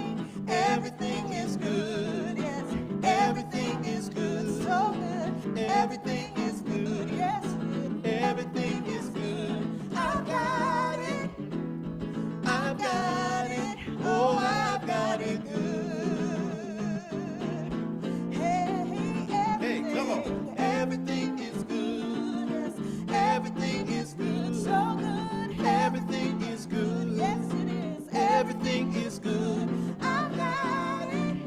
is good. Yes, Everything is good. so good. Everything is good. Yes, good. Everything is good. I've got it. I've got it. Oh, I've got it good. Hey, come on. Everything is good. Yes, Everything is good. so good. Everything is good. Yes, it is. Everything is good. I've got it.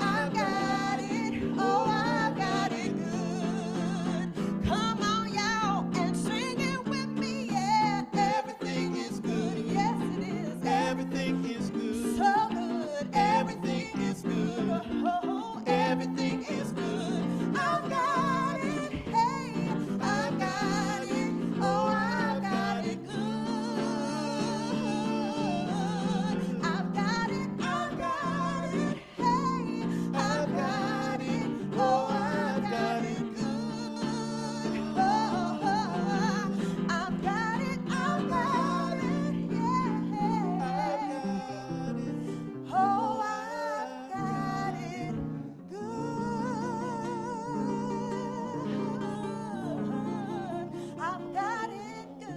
I've got it. Oh, I've got it good. Come on, y'all, and sing it with me. Yeah, Everything is good. yes, it is. Everything is good. So good. Everything is good. Oh, Everything is good. I've got it. Hey, I've got it. Oh, I've got it good. I've got it. I've got it. Hey, I've got it. Oh, I've got it good. Oh, I've got it. I've got it. Yeah. Oh, I've got it good. I've got it good.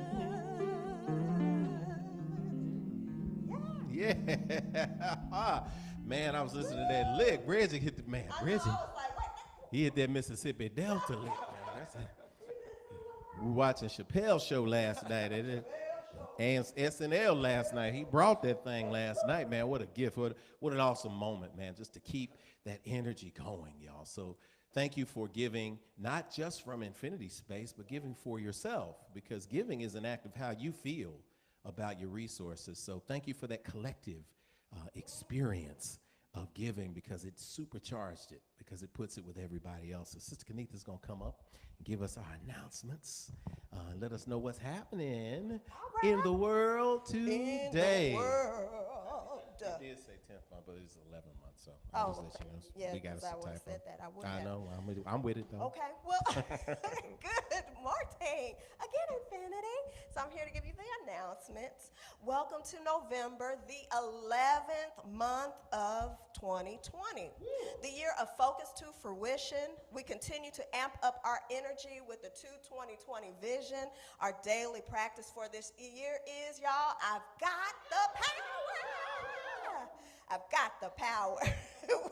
Yeah. Man, I was listening to that lick. Regi hit the man. Regi, he hit that Mississippi Delta lick. Man. That's it. We were watching Chappelle's show last night. And SNL last night. He brought that thing last night, man. What a gift. What an awesome moment, man, just to keep that energy going, y'all. So thank you for giving, not just from Infinity Space, but giving for yourself, because giving is an act of how you feel about your resources. So thank you for that collective experience of giving, because it supercharged it, because it puts it with everybody else. So Sister Kenetha is going to come up and give us our announcements. Let us know what's happening in the world today. In the world. I did say 10th month, but it's 11 months, so I'll just let you know. Yeah, We got because us I a would have typo. said that. I would I have. know. I'm with it, though. Okay, well, good morning. Again, Infinity. So I'm here to give you the announcements. Welcome to November, the 11th month of 2020. The year of focus to fruition. We continue to amp up our energy with the 2020 vision. Our daily practice for this year is, y'all, I've got the power. I've got the power.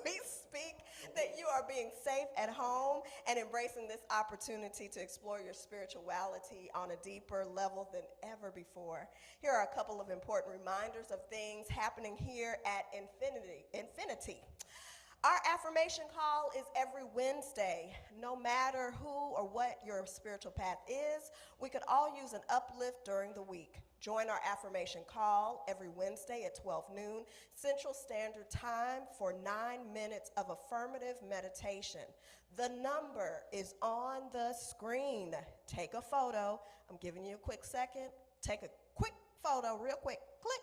We speak that you are being safe at home and embracing this opportunity to explore your spirituality on a deeper level than ever before. Here are a couple of important reminders of things happening here at Infinity. Our affirmation call is every Wednesday. No matter who or what your spiritual path is, we could all use an uplift during the week. Join our affirmation call every Wednesday at 12 noon Central Standard Time for 9 minutes of affirmative meditation. The number is on the screen. Take a photo. I'm giving you a quick second. Take a quick photo, real quick, click,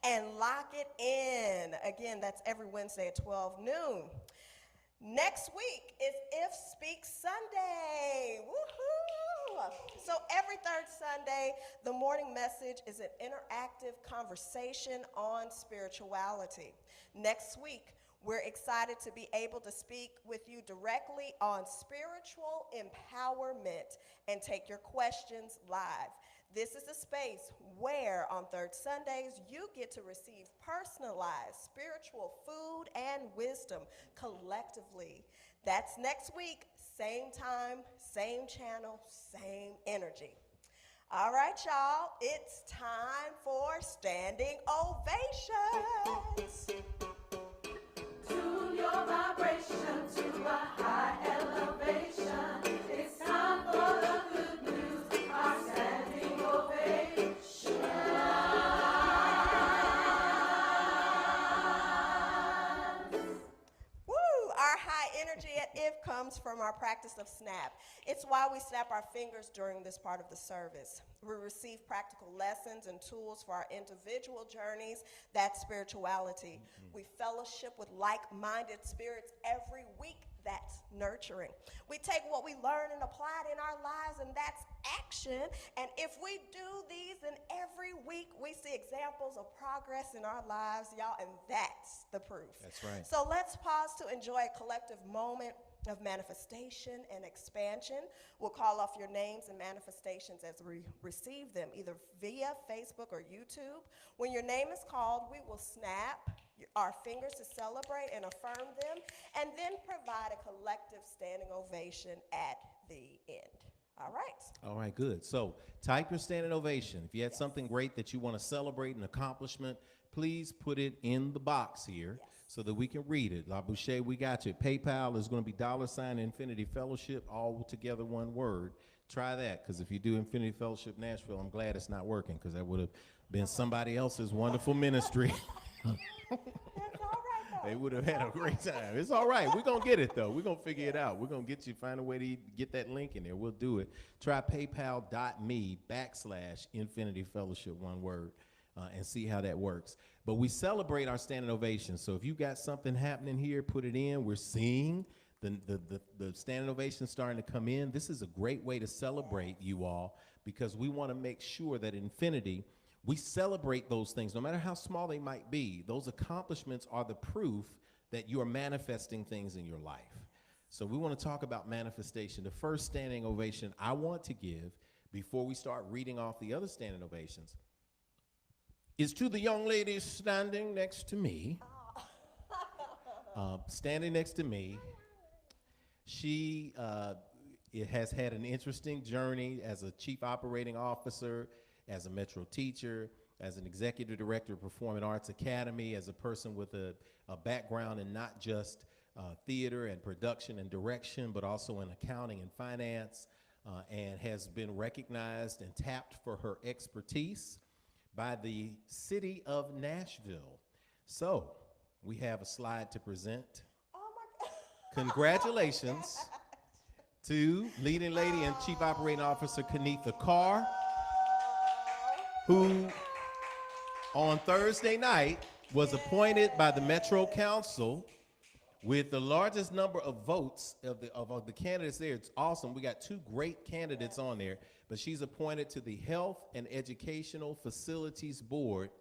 and lock it in. Again, that's every Wednesday at 12 noon. Next week is If Speak Sunday. Woohoo! So every third Sunday, the morning message is an interactive conversation on spirituality. Next week, we're excited to be able to speak with you directly on spiritual empowerment and take your questions live. This is a space where on third Sundays, you get to receive personalized spiritual food and wisdom collectively. That's next week, same time, same channel, same energy. All right, y'all, it's time for Standing Ovations. Tune your vibration to a high elevation. It's time for the good news, our standing ovation. Woo! Our high energy at IF comes from our practice of snap. It's why we snap our fingers during this part of the service. We receive practical lessons and tools for our individual journeys. That's spirituality. We fellowship with like-minded spirits every week. That's nurturing. We take what we learn and apply it in our lives, and that's action. And if we do these, then every week we see examples of progress in our lives, y'all, and that's the proof. That's right. So let's pause to enjoy a collective moment of manifestation and expansion. We'll call off your names and manifestations as we receive them, either via Facebook or YouTube. When your name is called, we will snap our fingers to celebrate and affirm them, and then provide a collective standing ovation at the end. All right. All right, good. So type your standing ovation. If you had something great that you want to celebrate, an accomplishment, please put it in the box here so that we can read it. La Boucher, we got you. PayPal is going to be $ Infinity Fellowship, all together one word. Try that, because if you do Infinity Fellowship Nashville, I'm glad it's not working, because that would have been somebody else's wonderful ministry. That's all right, though. They would have had a great time. It's all right. We're going to get it, though. We're going to figure it out. We're going to get you, find a way to get that link in there. We'll do it. Try paypal.me / Infinity Fellowship, one word, and see how that works. But we celebrate our standing ovation. So if you got something happening here, put it in. We're seeing the standing ovation starting to come in. This is a great way to celebrate you all, because we want to make sure that Infinity, we celebrate those things, no matter how small they might be. Those accomplishments are the proof that you are manifesting things in your life. So we want to talk about manifestation. The first standing ovation I want to give, before we start reading off the other standing ovations, is to the young lady standing next to me. Standing next to me. She has had an interesting journey as a chief operating officer, as a Metro teacher, as an executive director of Performing Arts Academy, as a person with a background in not just theater and production and direction, but also in accounting and finance, and has been recognized and tapped for her expertise by the city of Nashville. So we have a slide to present. Oh my God. Congratulations to leading lady and chief operating officer Kenetha Carr, who on Thursday night was appointed by the Metro Council with the largest number of votes of the candidates there. It's awesome. We got 2 great candidates on there, but she's appointed to the Health and Educational Facilities Board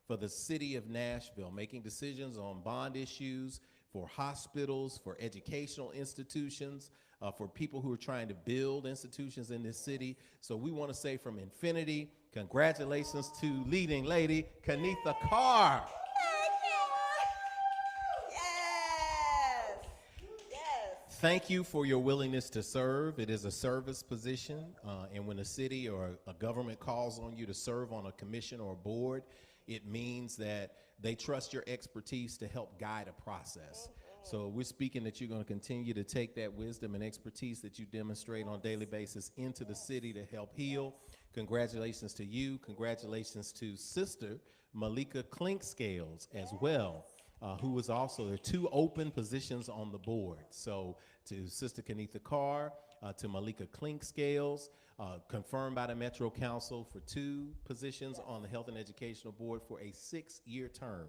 for the city of Nashville, making decisions on bond issues for hospitals, for educational institutions, for people who are trying to build institutions in this city. So we want to say from Infinity, congratulations to leading lady, Kenetha Carr. Yes. Yes. Thank you for your willingness to serve. It is a service position, and when a city or a government calls on you to serve on a commission or a board, it means that they trust your expertise to help guide a process. So we're speaking that you're going to continue to take that wisdom and expertise that you demonstrate on a daily basis into the city to help heal. Congratulations to you. Congratulations to Sister Malika Clinkscales as well, who is also, there are 2 open positions on the board. So to Sister Kenetha Carr, to Malika Clinkscales, confirmed by the Metro Council for 2 positions on the Health and Educational Board for a 6-year term.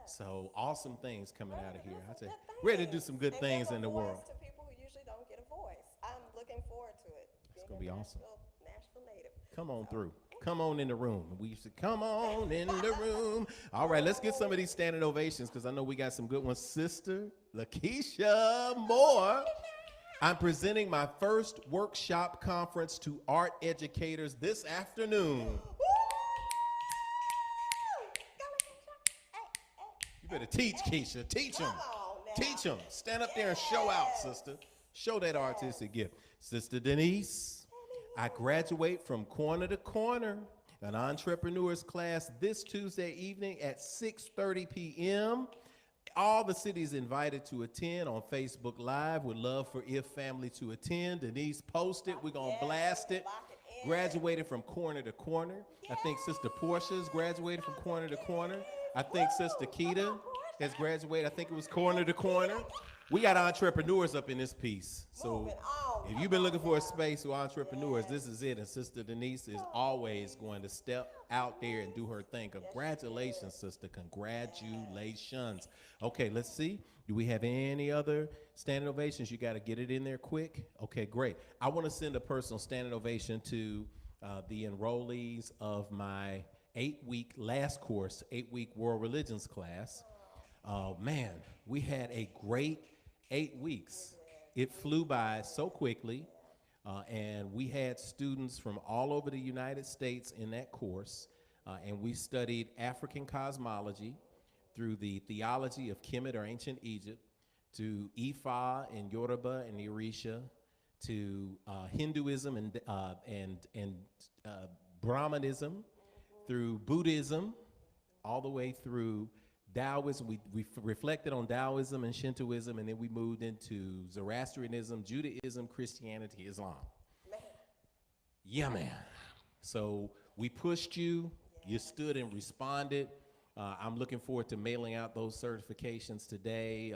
So awesome things coming out of here. I say, ready to do some good things in the world. To people who usually don't get a voice. I'm looking forward to it. It's gonna be awesome. Nashville native. Come on through. Come on in the room. We used to come on in the room. All right, let's get some of these standing ovations because I know we got some good ones. Sister Lakeisha Moore. I'm presenting my first workshop conference to art educators this afternoon. You better teach, Keisha. Teach them. Teach them. Stand up there and show out, sister. Show that artistic gift. Sister Denise, I graduate from Corner to Corner, an entrepreneurs class this Tuesday evening at 6:30 p.m. All the cities invited to attend on Facebook Live. Would love for If family to attend. Denise, post it. We're going to blast it. Graduated from Corner to Corner. I think Sister Portia's graduated from Corner to Corner. I think Sister Keita has graduated. I think it was Corner to Corner. We got entrepreneurs up in this piece. So if you've been looking for a space with entrepreneurs, this is it. And Sister Denise is always going to step out there and do her thing. Congratulations, sister. Congratulations. Okay, let's see. Do we have any other standing ovations? You got to get it in there quick. Okay, great. I want to send a personal standing ovation to the enrollees of my 8-week last course, 8-week world religions class. Man, we had a great 8 weeks. It flew by so quickly, and we had students from all over the United States in that course, and we studied African cosmology through the theology of Kemet or ancient Egypt, to Ifa and Yoruba and Orisha, to Hinduism and Brahmanism, through Buddhism, all the way through Taoism. We reflected on Taoism and Shintoism, and then we moved into Zoroastrianism, Judaism, Christianity, Islam. Man. Yeah, man. So we pushed you. You stood and responded. I'm looking forward to mailing out those certifications today,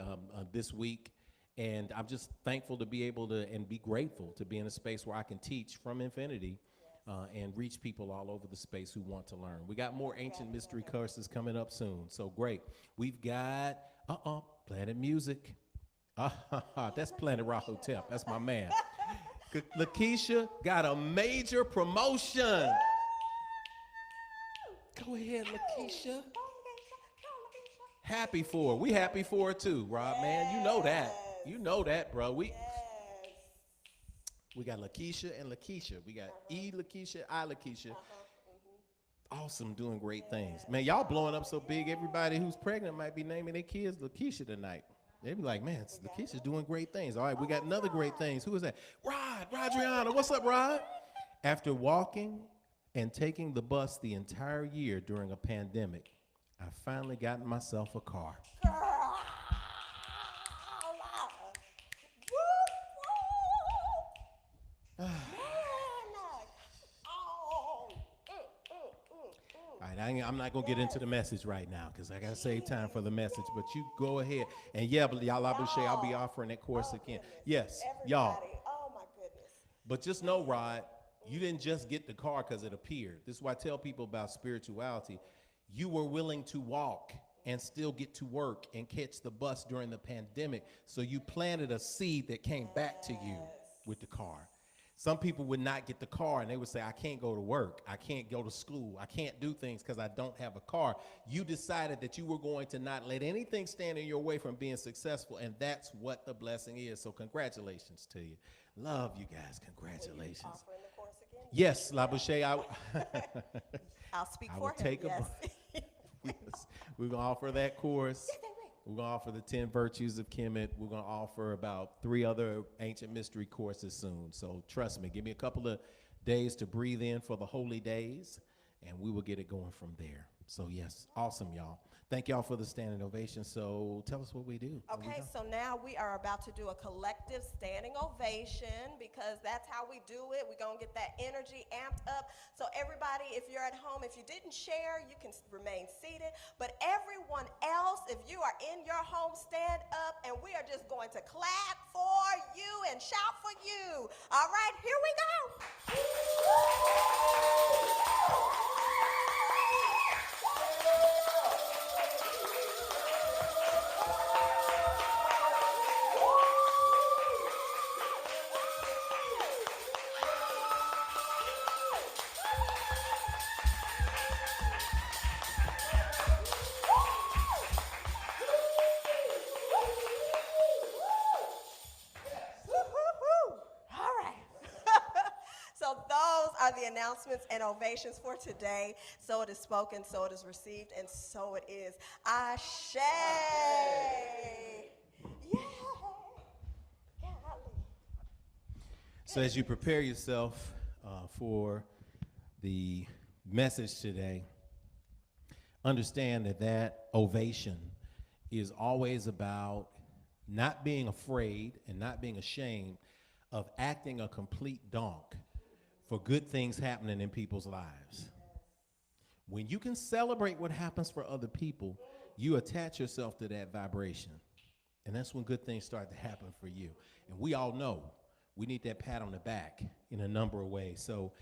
this week. And I'm just thankful to be able to and be grateful to be in a space where I can teach from infinity. And reach people all over the space who want to learn. We got more ancient mystery courses coming up soon, so great. We've got, Planet Music. That's Planet Rock Hotel. That's my man. Lakeisha got a major promotion. Go ahead, Lakeisha. Happy for her. We happy for her too, Rob, man. You know that. You know that, bro. We got Lakeisha and Lakeisha. We got Lakeisha, Lakeisha. Awesome, doing great things. Man, y'all blowing up so big, everybody who's pregnant might be naming their kids Lakeisha tonight. They be like, man, Lakeisha's doing great things. All right, we got another great things. Who is that? Rodriana. What's up, Rod? After walking and taking the bus the entire year during a pandemic, I finally got myself a car. I'm not going to get into the message right now because I got to save time for the message, but you go ahead. And yeah, but I'll be offering that course again. Yes, y'all. Oh, my goodness. But just know, Rod, you didn't just get the car because it appeared. This is why I tell people about spirituality. You were willing to walk and still get to work and catch the bus during the pandemic. So you planted a seed that came back to you with the car. Some people would not get the car and they would say, I can't go to work. I can't go to school. I can't do things because I don't have a car. You decided that you were going to not let anything stand in your way from being successful. And that's what the blessing is. So congratulations to you. Love you guys. Congratulations. Offering the course again? Yes, Libations, I'll speak I for will him. take Yes. yes, we're going to offer that course. We're going to offer the 10 virtues of Kemet. We're going to offer about 3 other ancient mystery courses soon. So trust me, give me a couple of days to breathe in for the holy days, and we will get it going from there. So yes, awesome, y'all. Thank y'all for the standing ovation. So tell us what we do. Okay, so now we are about to do a collective standing ovation because that's how we do it. We're going to get that energy amped up. So everybody, if you're at home, if you didn't share, you can remain seated. But everyone else, if you are in your home, stand up, and we are just going to clap for you and shout for you. All right, here we go. The announcements and ovations for today. So it is spoken, so it is received, and so it is. Ashe. Yay. So as you prepare yourself for the message today, understand that that ovation is always about not being afraid and not being ashamed of acting a complete donk for good things happening in people's lives. When you can celebrate what happens for other people, you attach yourself to that vibration. And that's when good things start to happen for you. And we all know we need that pat on the back in a number of ways. So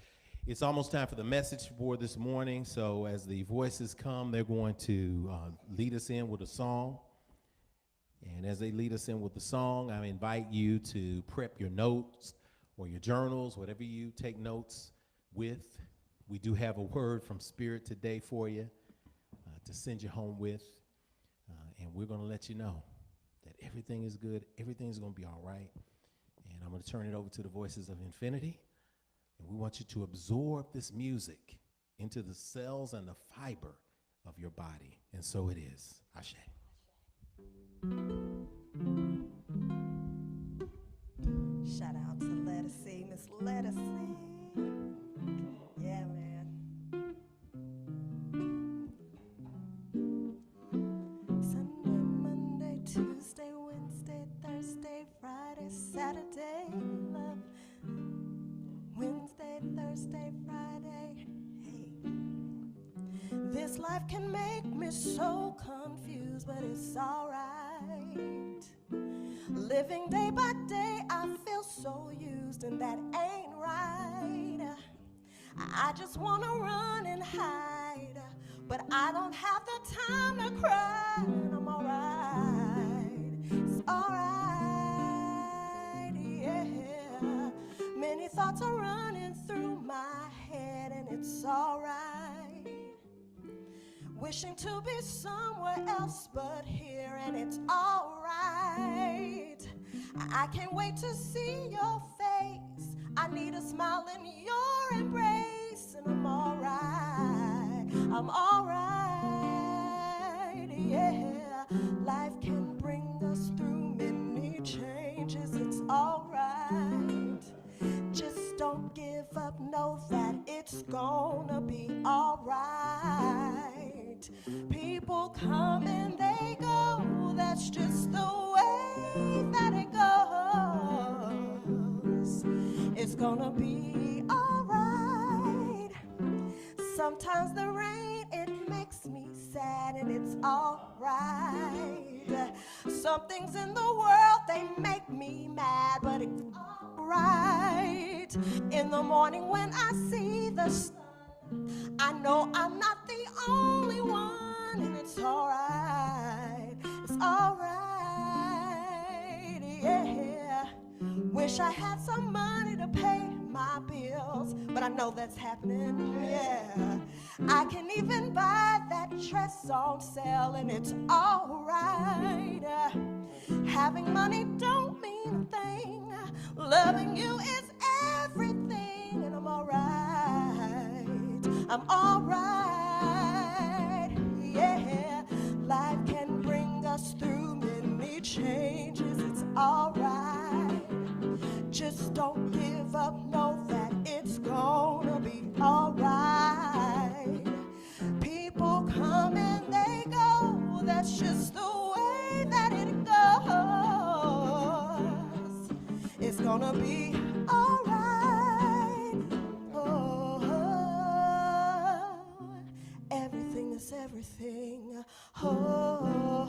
it's almost time for the message for this morning. So as the voices come, they're going to lead us in with a song. And as they lead us in with the song, I invite you to prep your notes or your journals, whatever you take notes with. We do have a word from Spirit today for you to send you home with. And we're going to let you know that everything is good. Everything's going to be all right. And I'm going to turn it over to the voices of infinity. And we want you to absorb this music into the cells and the fiber of your body. And so it is. Ashe. Shout out to Let Us See, Miss Let Us See. Yeah, man. Sunday, Monday, Tuesday, Wednesday, Thursday, Friday, Saturday, love. Wednesday, Thursday, Friday, hey. This life can make me so confused, but it's alright. Living day by day, I feel so used, and that ain't right. I just want to run and hide, but I don't have the time to cry. And I'm alright, it's alright, yeah. Many thoughts are running through my head, and it's alright. Wishing to be somewhere else but here, and it's alright. I can't wait to see your face. I need a smile in your embrace, and I'm alright. I'm alright, yeah. Life can bring us through many changes. It's alright. Just don't give up. Know that it's gonna be alright. People come and they go. That's just the way that it goes. It's gonna be alright. Sometimes the rain, it makes me sad, and it's alright. Some things in the world, they make me mad, but it's alright. In the morning when I see the sun, I know I'm not the only one, and it's alright. It's alright, yeah. Wish I had some money to pay my bills, but I know that's happening, yeah. I can even buy that dress on sale and it's all right. Having money don't mean a thing. Loving you is everything, and I'm all right. I'm all right, yeah. Life can bring us through many changes, it's all right. Just don't give up, know that it's gonna be all right. People come and they go, that's just the way that it goes. It's gonna be all right. Oh, everything is everything. Oh,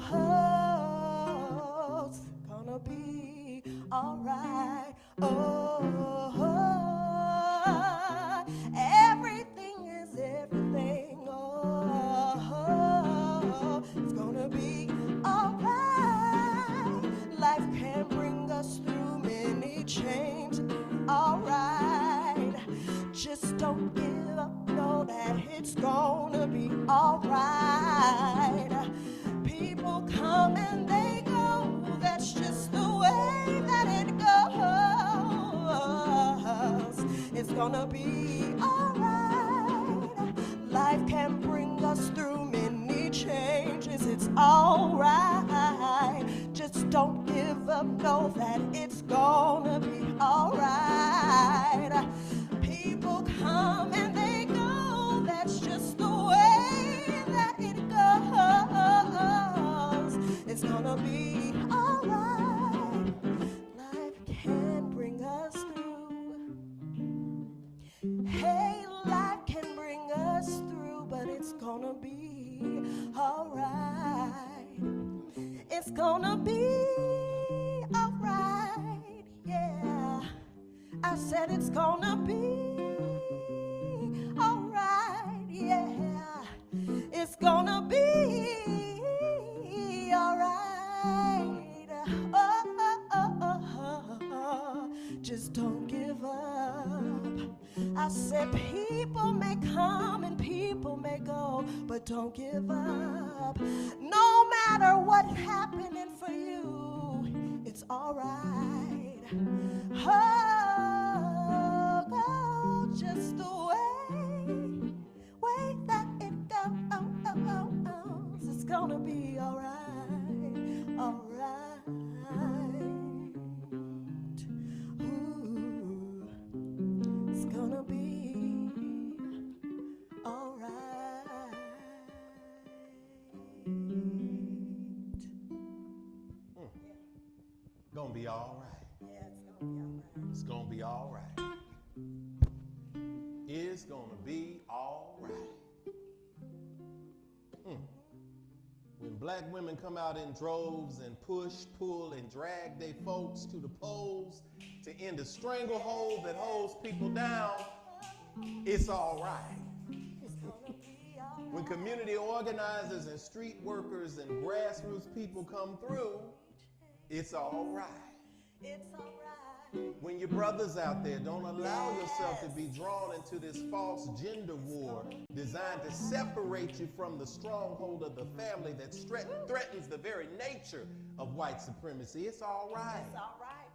it's gonna be all right. Oh, everything is everything. Oh, it's gonna be all right. Life can bring us through many changes. All right. Just don't give up. Know that it's gonna be all right. People come and they go. That's just the way that it goes. It's gonna be all right. Life can bring us through many changes. It's all right. Just don't give up. Know that it's gonna be all right. People come and they go. That's just the way that it goes. It's gonna be all right. Life can bring us through. Hey, life can bring us through, but it's gonna be all right. It's gonna be all right, yeah. I said it's gonna be all right, yeah. It's gonna be all right. Just don't give up. I said people may come and people may go, but don't give up. No matter what's happening for you, it's all right. Oh, just the way that it goes. It's gonna be all right, all right. Ooh, it's gonna be all right. Gonna be all right. Yeah, it's gonna be all right. It's gonna be all right. It's gonna be all right. When black women come out in droves and push, pull, and drag their folks to the polls to end a stranglehold that holds people down, it's all right. It's gonna be all right. When community organizers and street workers and grassroots people come through, it's all right. It's all right. When your brothers out there, don't allow yourself to be drawn into this false gender war designed to separate you from the stronghold of the family that threatens the very nature of white supremacy. It's all right. It's all right.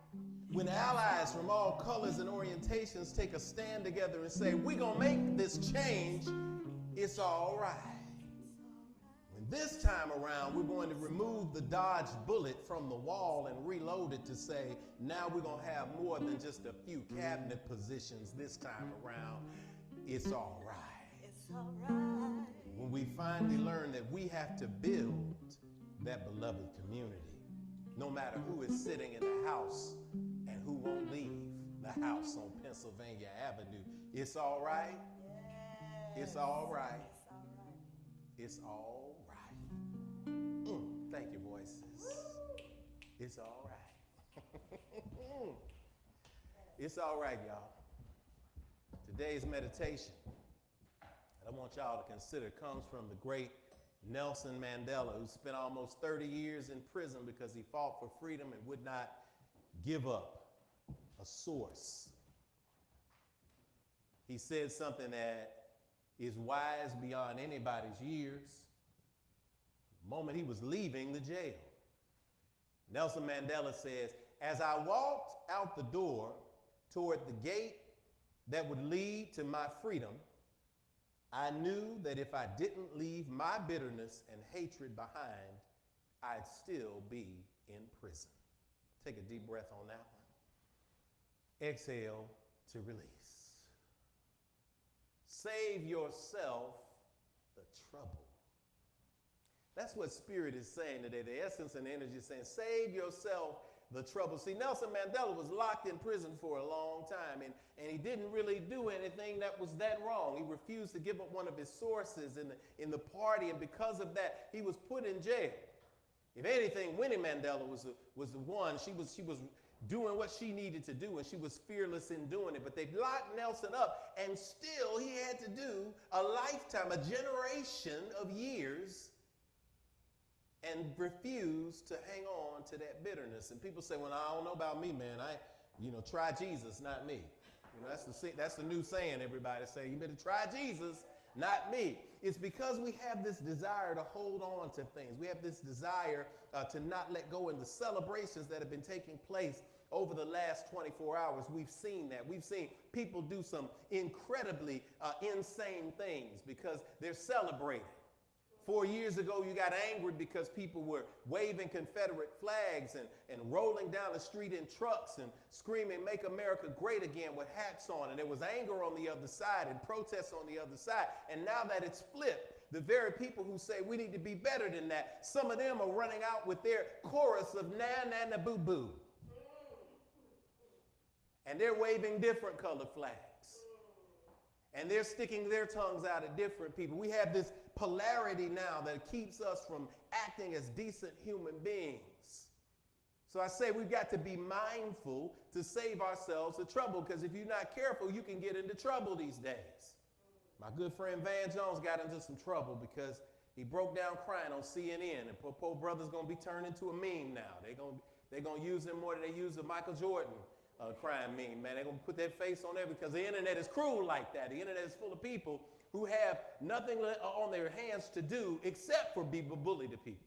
When allies from all colors and orientations take a stand together and say, we're going to make this change, it's all right. When this time around, we're going to remove the dodged bullet from the wall and reload it to say, now we're going to have more than just a few cabinet positions this time around. It's all right. It's all right. When we finally learn that we have to build that beloved community, no matter who is sitting in the house and who won't leave the house on Pennsylvania Avenue, it's all right. Yes. It's all right. It's all right. It's all right. Thank you, voices. It's all right. It's all right, y'all. Today's meditation that I want y'all to consider comes from the great Nelson Mandela, who spent almost 30 years in prison because he fought for freedom and would not give up a source He said something that is wise beyond anybody's years. The moment he was leaving the jail, Nelson Mandela says, as I walked out the door toward the gate that would lead to my freedom, I knew that if I didn't leave my bitterness and hatred behind, I'd still be in prison. Take a deep breath on that one. Exhale to release. Save yourself the trouble. That's what Spirit is saying today. The essence and energy is saying, save yourself the trouble. See, Nelson Mandela was locked in prison for a long time, and he didn't really do anything that was that wrong. He refused to give up one of his sources in the party, and because of that, he was put in jail. If anything, Winnie Mandela was the one. She was doing what she needed to do, and she was fearless in doing it. But they locked Nelson up, and still he had to do a lifetime, a generation of years, and refused to hang on to that bitterness. And people say, well, I don't know about me, man. Try Jesus, not me. That's the new saying everybody say. You better try Jesus, not me. It's because we have this desire to hold on to things. We have this desire to not let go. In the celebrations that have been taking place over the last 24 hours, we've seen that. We've seen people do some incredibly insane things because they're celebrating. 4 years ago, you got angry because people were waving Confederate flags and rolling down the street in trucks and screaming, "Make America Great Again," with hats on. And there was anger on the other side and protests on the other side. And now that it's flipped, the very people who say we need to be better than that, some of them are running out with their chorus of "na na na boo boo." And they're waving different colored flags. And they're sticking their tongues out at different people. We have this polarity now that keeps us from acting as decent human beings. So I say we've got to be mindful to save ourselves the trouble, because if you're not careful, you can get into trouble these days. My good friend Van Jones got into some trouble because he broke down crying on CNN, and poor brother's going to be turned into a meme now. They're going to use him more than they use the Michael Jordan crime meme, man. They're going to put their face on there because the internet is cruel like that. The internet is full of people who have nothing on their hands to do except for be bully to people.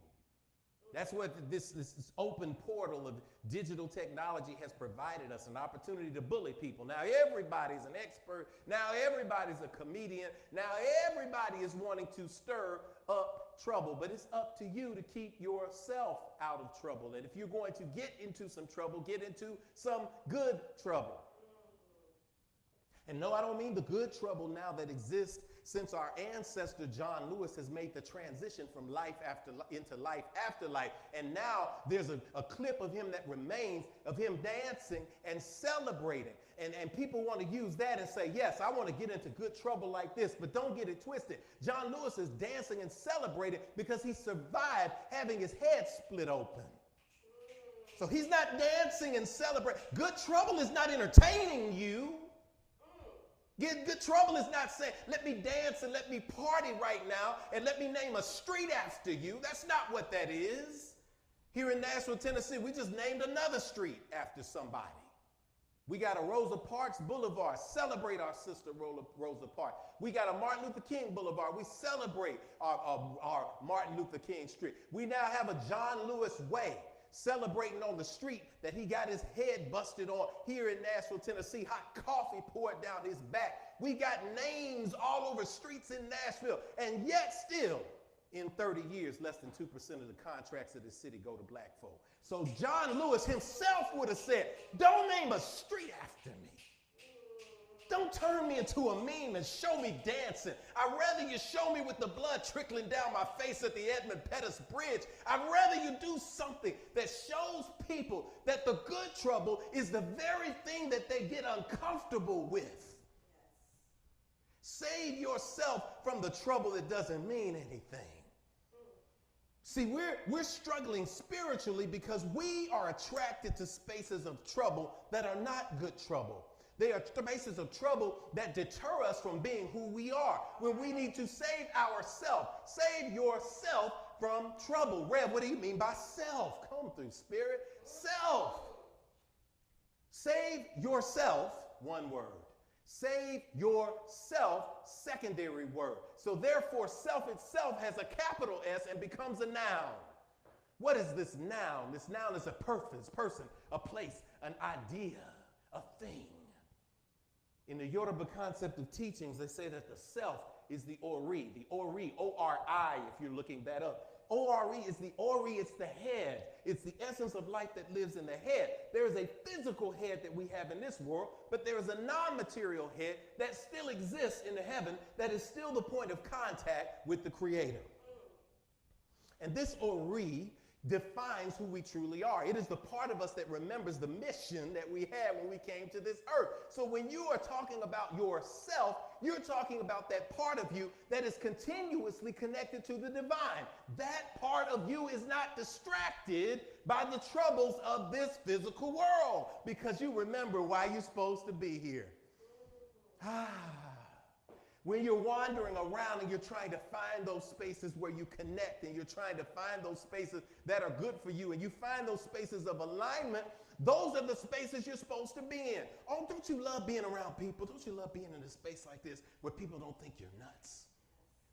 That's what this open portal of digital technology has provided us, an opportunity to bully people. Now everybody's an expert. Now everybody's a comedian. Now everybody is wanting to stir up trouble. But it's up to you to keep yourself out of trouble. And if you're going to get into some trouble, get into some good trouble. And no, I don't mean the good trouble now that exists since our ancestor John Lewis has made the transition from life into life after life. And now there's a clip of him that remains of him dancing and celebrating. And people want to use that and say, yes, I want to get into good trouble like this, but don't get it twisted. John Lewis is dancing and celebrating because he survived having his head split open. So he's not dancing and celebrating. Good trouble is not entertaining you. Good trouble is not saying, let me dance and let me party right now and let me name a street after you. That's not what that is. Here in Nashville, Tennessee, we just named another street after somebody. We got a Rosa Parks Boulevard. Celebrate our sister Rosa Parks. We got a Martin Luther King Boulevard. We celebrate our Martin Luther King Street. We now have a John Lewis Way, celebrating on the street that he got his head busted on here in Nashville, Tennessee. Hot coffee poured down his back. We got names all over streets in Nashville. And yet still, in 30 years, less than 2% of the contracts of the city go to black folk. So John Lewis himself would have said, don't name a street after me. Don't turn me into a meme and show me dancing. I'd rather you show me with the blood trickling down my face at the Edmund Pettus Bridge. I'd rather you do something that shows people that the good trouble is the very thing that they get uncomfortable with. Save yourself from the trouble that doesn't mean anything. See, we're struggling spiritually because we are attracted to spaces of trouble that are not good trouble. They are spaces of trouble that deter us from being who we are, when we need to save ourselves. Save yourself from trouble. Rev, what do you mean by self? Come through, Spirit. Self. Save yourself, one word. Save yourself, secondary word. So therefore, self itself has a capital S and becomes a noun. What is this noun? This noun is a person, a place, an idea, a thing. In the Yoruba concept of teachings, they say that the self is the ori, O-R-I, if you're looking that up. O-R-E is the ori, it's the head. It's the essence of life that lives in the head. There is a physical head that we have in this world, but there is a non-material head that still exists in the heaven that is still the point of contact with the Creator. And this ori defines who we truly are. It is the part of us that remembers the mission that we had when we came to this earth. So when you are talking about yourself, you're talking about that part of you that is continuously connected to the divine. That part of you is not distracted by the troubles of this physical world because you remember why you're supposed to be here. When you're wandering around and you're trying to find those spaces where you connect and you're trying to find those spaces that are good for you and you find those spaces of alignment, those are the spaces you're supposed to be in. Oh, don't you love being around people? Don't you love being in a space like this where people don't think you're nuts?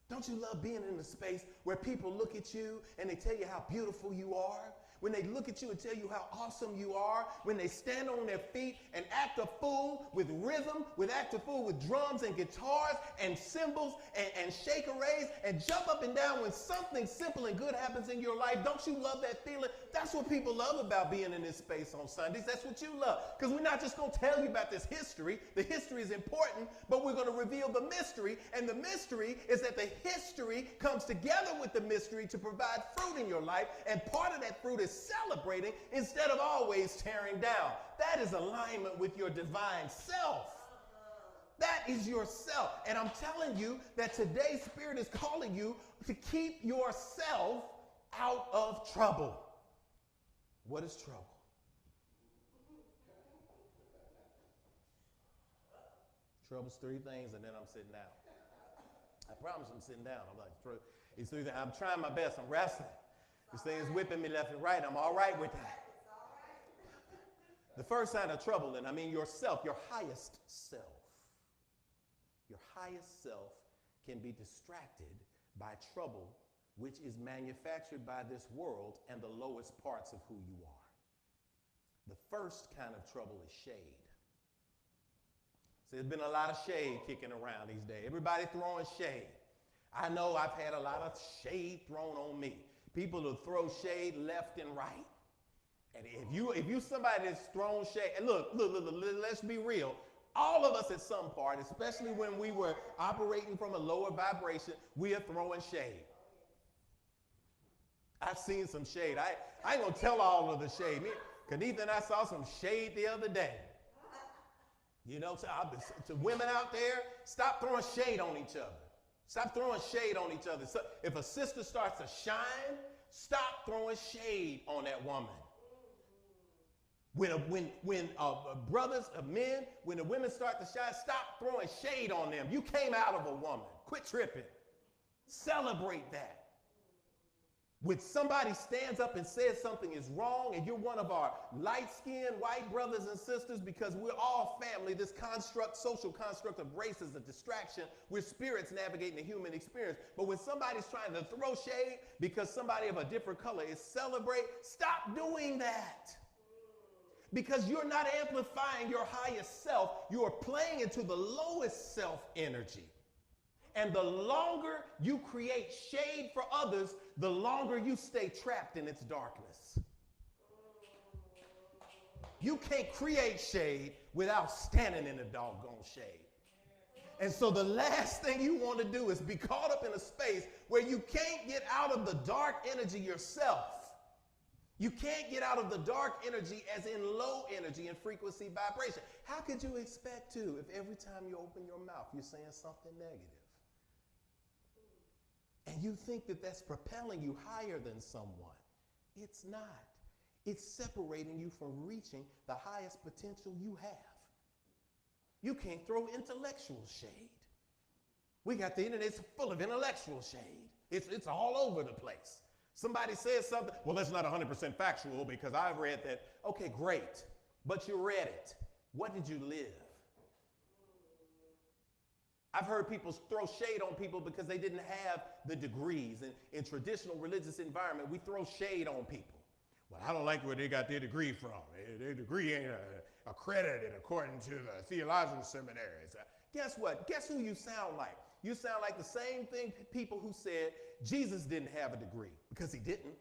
Don't you love being in a space where people look at you and they tell you how beautiful you are? When they look at you and tell you how awesome you are, when they stand on their feet and act a fool with rhythm, act a fool with drums and guitars and cymbals and shaker-rays and jump up and down when something simple and good happens in your life. Don't you love that feeling? That's what people love about being in this space on Sundays. That's what you love. Because we're not just going to tell you about this history. The history is important, but we're going to reveal the mystery. And the mystery is that the history comes together with the mystery to provide fruit in your life. And part of that fruit is celebrating instead of always tearing down. That is alignment with your divine self. That is yourself. And I'm telling you that today's Spirit is calling you to keep yourself out of trouble. What is trouble? Trouble's three things, and then I'm sitting down. I promise I'm sitting down. I'm like, it's three things. I'm trying my best. I'm wrestling. This thing is whipping me left and right. I'm all right with that. The first sign of trouble, and I mean yourself, your highest self. Your highest self can be distracted by trouble, which is manufactured by this world and the lowest parts of who you are. The first kind of trouble is shade. So there's been a lot of shade kicking around these days. Everybody throwing shade. I know I've had a lot of shade thrown on me. People will throw shade left and right. And if you somebody that's thrown shade, and look, let's be real. All of us at some part, especially when we were operating from a lower vibration, we are throwing shade. I've seen some shade. I ain't gonna tell all of the shade. Kenetha and I saw some shade the other day. You know, to women out there, stop throwing shade on each other. Stop throwing shade on each other. So if a sister starts to shine, stop throwing shade on that woman. When brothers, men, when the women start to shine, stop throwing shade on them. You came out of a woman. Quit tripping. Celebrate that. When somebody stands up and says something is wrong and you're one of our light-skinned white brothers and sisters, because we're all family, this construct, social construct of race is a distraction. We're spirits navigating the human experience. But when somebody's trying to throw shade because somebody of a different color is celebrate, stop doing that. Because you're not amplifying your highest self. You are playing into the lowest self energy. And the longer you create shade for others, the longer you stay trapped in its darkness. You can't create shade without standing in the doggone shade. And so the last thing you want to do is be caught up in a space where you can't get out of the dark energy yourself. You can't get out of the dark energy as in low energy and frequency vibration. How could you expect to if every time you open your mouth you're saying something negative? And you think that that's propelling you higher than someone. It's not. It's separating you from reaching the highest potential you have. You can't throw intellectual shade. We got the internet, it's full of intellectual shade. It's all over the place. Somebody says something, well, that's not 100% factual because I've read that. Okay, great. But you read it. What did you live? I've heard people throw shade on people because they didn't have the degrees. And in traditional religious environment, we throw shade on people. Well, I don't like where they got their degree from. Their degree ain't accredited according to the theological seminaries. Guess what? Guess who you sound like? You sound like the same thing people who said Jesus didn't have a degree, because he didn't.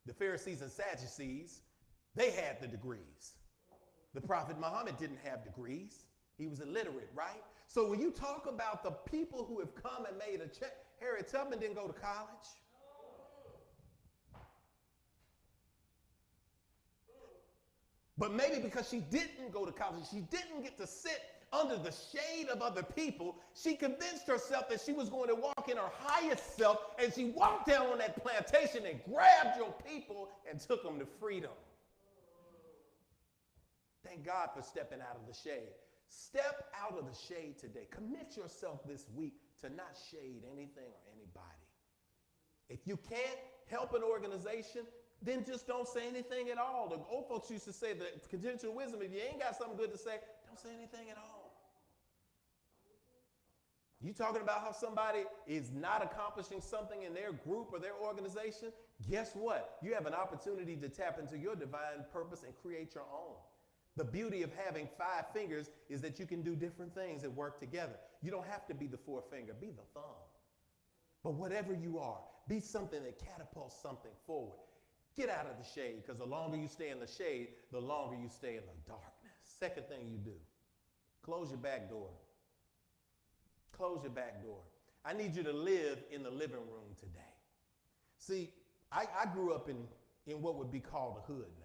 The Pharisees and Sadducees, they had the degrees. The Prophet Muhammad didn't have degrees. He was illiterate, right? So when you talk about the people who have come and made a change, Harriet Tubman didn't go to college. But maybe because she didn't go to college, she didn't get to sit under the shade of other people, she convinced herself that she was going to walk in her highest self, and she walked down on that plantation and grabbed your people and took them to freedom. Thank God for stepping out of the shade. Step out of the shade today. Commit yourself this week to not shade anything or anybody. If you can't help an organization, then just don't say anything at all. The old folks used to say that conventional wisdom, if you ain't got something good to say, don't say anything at all. You talking about how somebody is not accomplishing something in their group or their organization? Guess what? You have an opportunity to tap into your divine purpose and create your own. The beauty of having 5 fingers is that you can do different things that work together. You don't have to be the 4th finger, be the thumb. But whatever you are, be something that catapults something forward. Get out of the shade, because the longer you stay in the shade, the longer you stay in the darkness. Second thing you do, close your back door. Close your back door. I need you to live in the living room today. See, I grew up in what would be called the hood now.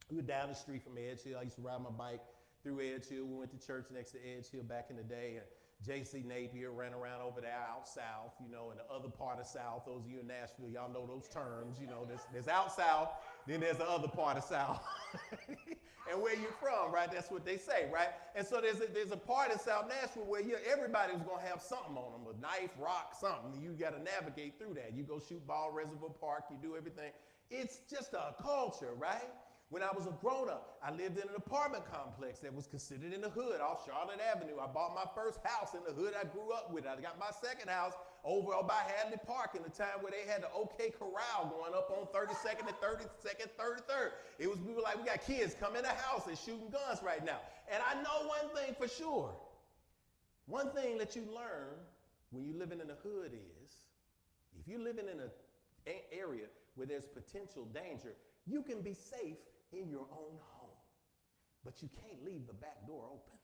We were down the street from Edge Hill. I used to ride my bike through Edge Hill. We went to church next to Edge Hill back in the day. And J.C. Napier ran around over there out south, you know, in the other part of South. Those of you in Nashville, y'all know those terms. You know, there's out south, then there's the other part of South. And where you from, right? That's what they say, right? And so there's a part in South Nashville where everybody's going to have something on them, a knife, rock, something. You got to navigate through that. You go shoot ball, Reservoir Park, you do everything. It's just a culture, right? When I was a grown-up, I lived in an apartment complex that was considered in the hood off Charlotte Avenue. I bought my first house in the hood I grew up with. I got my second house over by Hadley Park in the time where they had the OK Corral going up on 32nd and 32nd, 33rd. It was people like, we got kids come in the house and shooting guns right now. And I know one thing for sure. One thing that you learn when you're living in the hood is, if you're living in an area where there's potential danger, you can be safe in your own home, but you can't leave the back door open.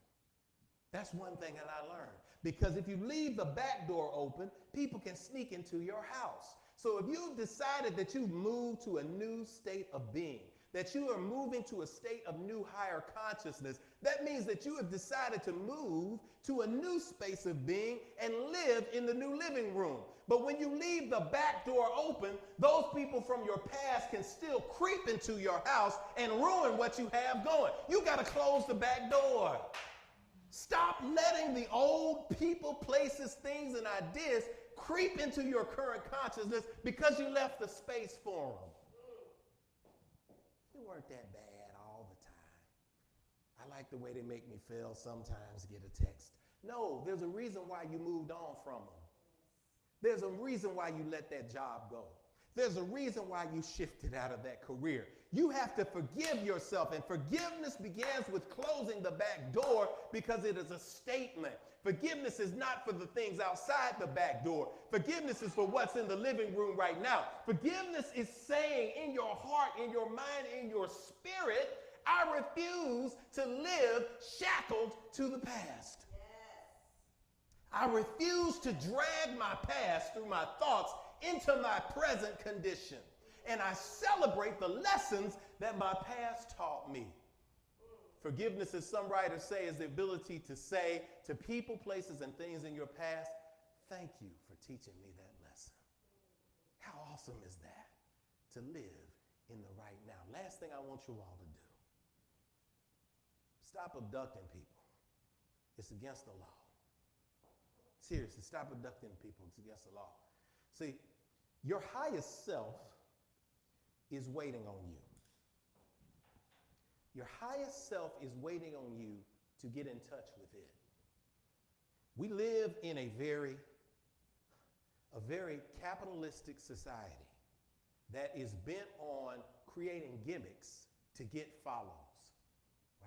That's one thing that I learned. Because if you leave the back door open, people can sneak into your house. So if you've decided that you've moved to a new state of being, that you are moving to a state of new higher consciousness, that means that you have decided to move to a new space of being and live in the new living room. But when you leave the back door open, those people from your past can still creep into your house and ruin what you have going. You got to close the back door. Stop letting the old people, places, things, and ideas creep into your current consciousness because you left the space for them. You weren't that bad all the time. I like the way they make me feel sometimes, get a text. No, there's a reason why you moved on from them. There's a reason why you let that job go. There's a reason why you shifted out of that career. You have to forgive yourself, and forgiveness begins with closing the back door because it is a statement. Forgiveness is not for the things outside the back door. Forgiveness is for what's in the living room right now. Forgiveness is saying in your heart, in your mind, in your spirit, I refuse to live shackled to the past. I refuse to drag my past through my thoughts into my present condition. And I celebrate the lessons that my past taught me. Forgiveness, as some writers say, is the ability to say to people, places, and things in your past, thank you for teaching me that lesson. How awesome is that? To live in the right now. Last thing I want you all to do. Stop abducting people. It's against the law. Seriously, stop abducting people. It's against the law. See, your highest self is waiting on you. Your highest self is waiting on you to get in touch with it. We live in a very capitalistic society that is bent on creating gimmicks to get follows,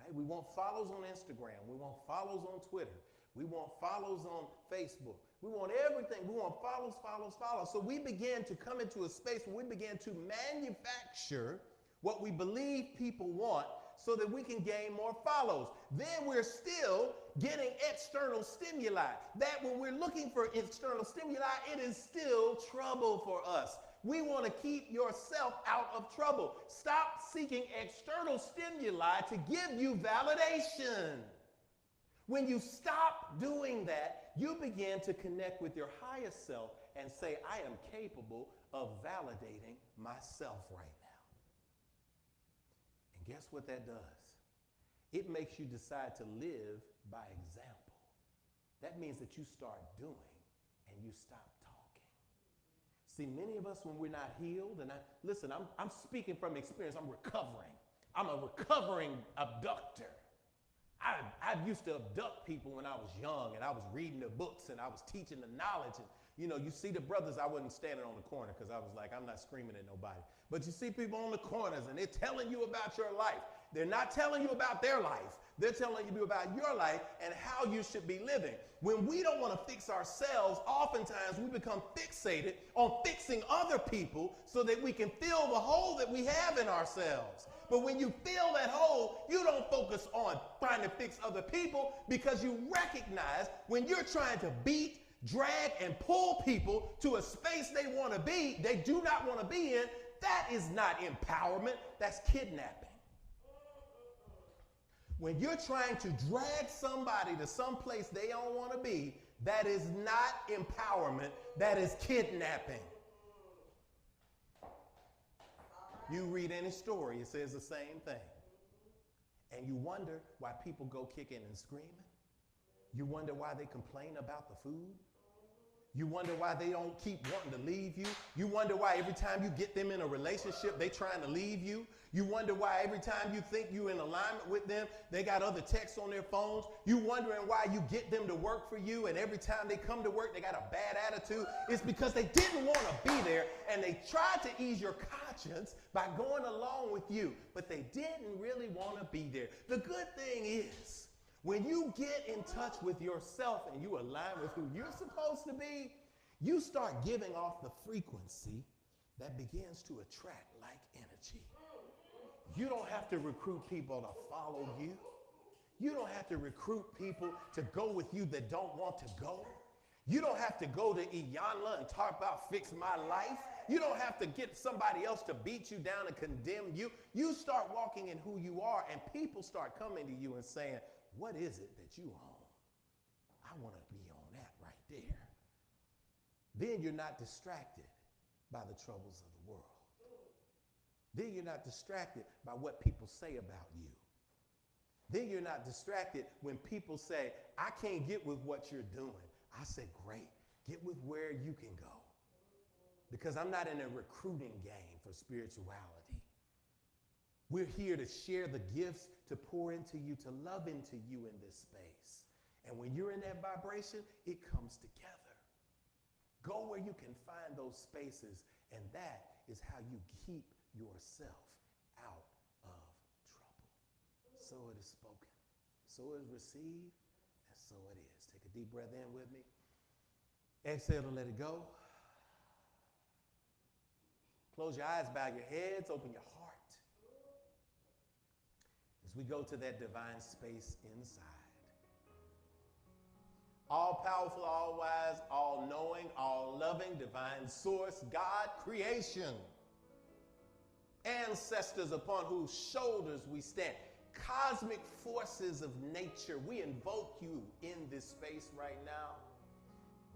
right? We want follows on Instagram. We want follows on Twitter. We want follows on Facebook. We want everything. We want follows, follows, follows. So we began to come into a space where we began to manufacture what we believe people want so that we can gain more follows. Then we're still getting external stimuli. That when we're looking for external stimuli, it is still trouble for us. We want to keep yourself out of trouble. Stop seeking external stimuli to give you validation. When you stop doing that, you begin to connect with your highest self and say, I am capable of validating myself right now. And guess what that does? It makes you decide to live by example. That means that you start doing and you stop talking. See, many of us, when we're not healed, and I'm speaking from experience, I'm recovering. I'm a recovering abductor. I used to abduct people when I was young, and I was reading the books, and I was teaching the knowledge. And, you see the brothers, I wasn't standing on the corner because I was like, I'm not screaming at nobody. But you see people on the corners, and they're telling you about your life. They're not telling you about their life. They're telling you about your life and how you should be living. When we don't want to fix ourselves, oftentimes we become fixated on fixing other people so that we can fill the hole that we have in ourselves. But when you fill that hole, you don't focus on trying to fix other people because you recognize when you're trying to beat, drag, and pull people to a space they do not want to be in, that is not empowerment, that's kidnapping. When you're trying to drag somebody to some place they don't want to be, that is not empowerment, that is kidnapping. You read any story, it says the same thing. And you wonder why people go kicking and screaming. You wonder why they complain about the food. You wonder why they don't keep wanting to leave you. You wonder why every time you get them in a relationship, they're trying to leave you. You wonder why every time you think you're in alignment with them, they got other texts on their phones. You wondering why you get them to work for you, and every time they come to work, they got a bad attitude. It's because they didn't want to be there, and they tried to ease your conscience by going along with you, but they didn't really want to be there. The good thing is, when you get in touch with yourself and you align with who you're supposed to be, you start giving off the frequency that begins to attract like energy. You don't have to recruit people to follow you. You don't have to recruit people to go with you that don't want to go. You don't have to go to Iyanla and talk about fix my life. You don't have to get somebody else to beat you down and condemn you. You start walking in who you are, and people start coming to you and saying, what is it that you own? I want to be on that right there. Then you're not distracted by the troubles of the world. Then you're not distracted by what people say about you. Then you're not distracted when people say, I can't get with what you're doing. I say, great, get with where you can go. Because I'm not in a recruiting game for spirituality. We're here to share the gifts, to pour into you, to love into you in this space. And when you're in that vibration, it comes together. Go where you can find those spaces, and that is how you keep yourself out of trouble. So it is spoken, so it is received, and so it is. Take a deep breath in with me. Exhale and let it go. Close your eyes, bow your heads, open your heart. As we go to that divine space inside. All powerful, all wise, all knowing, all loving, divine source, God, creation. Ancestors upon whose shoulders we stand. Cosmic forces of nature. We invoke you in this space right now.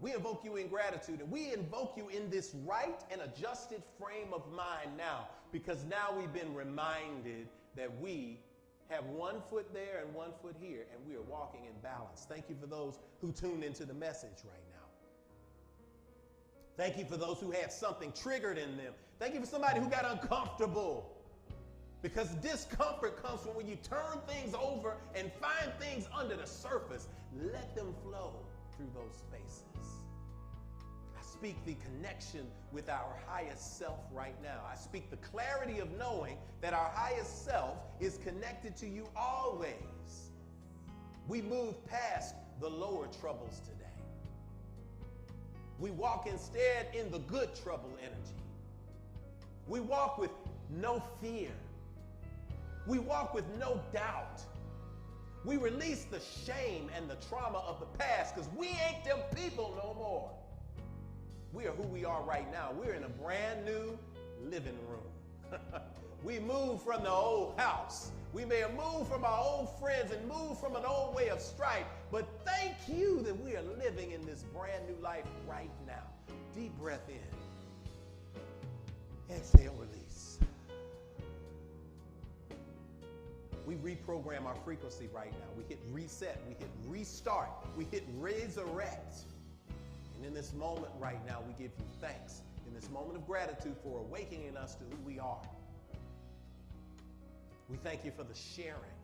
We invoke you in gratitude, and we invoke you in this right and adjusted frame of mind now, because now we've been reminded that we have one foot there and one foot here, and we are walking in balance. Thank you for those who tuned into the message right now. Thank you for those who had something triggered in them. Thank you for somebody who got uncomfortable. Because discomfort comes from when you turn things over and find things under the surface. Let them flow through those spaces. I speak the connection with our highest self right now. I speak the clarity of knowing that our highest self is connected to you always. We move past the lower troubles today. We walk instead in the good trouble energy. We walk with no fear. We walk with no doubt. We release the shame and the trauma of the past because we ain't them people no more. We are who we are right now. We're in a brand new living room. We moved from the old house. We may have moved from our old friends and moved from an old way of strife, but thank you that we are living in this brand new life right now. Deep breath in. Exhale, release. We reprogram our frequency right now. We hit reset, we hit restart, we hit resurrect. And in this moment right now, we give you thanks in this moment of gratitude for awakening us to who we are. We thank you for the sharing.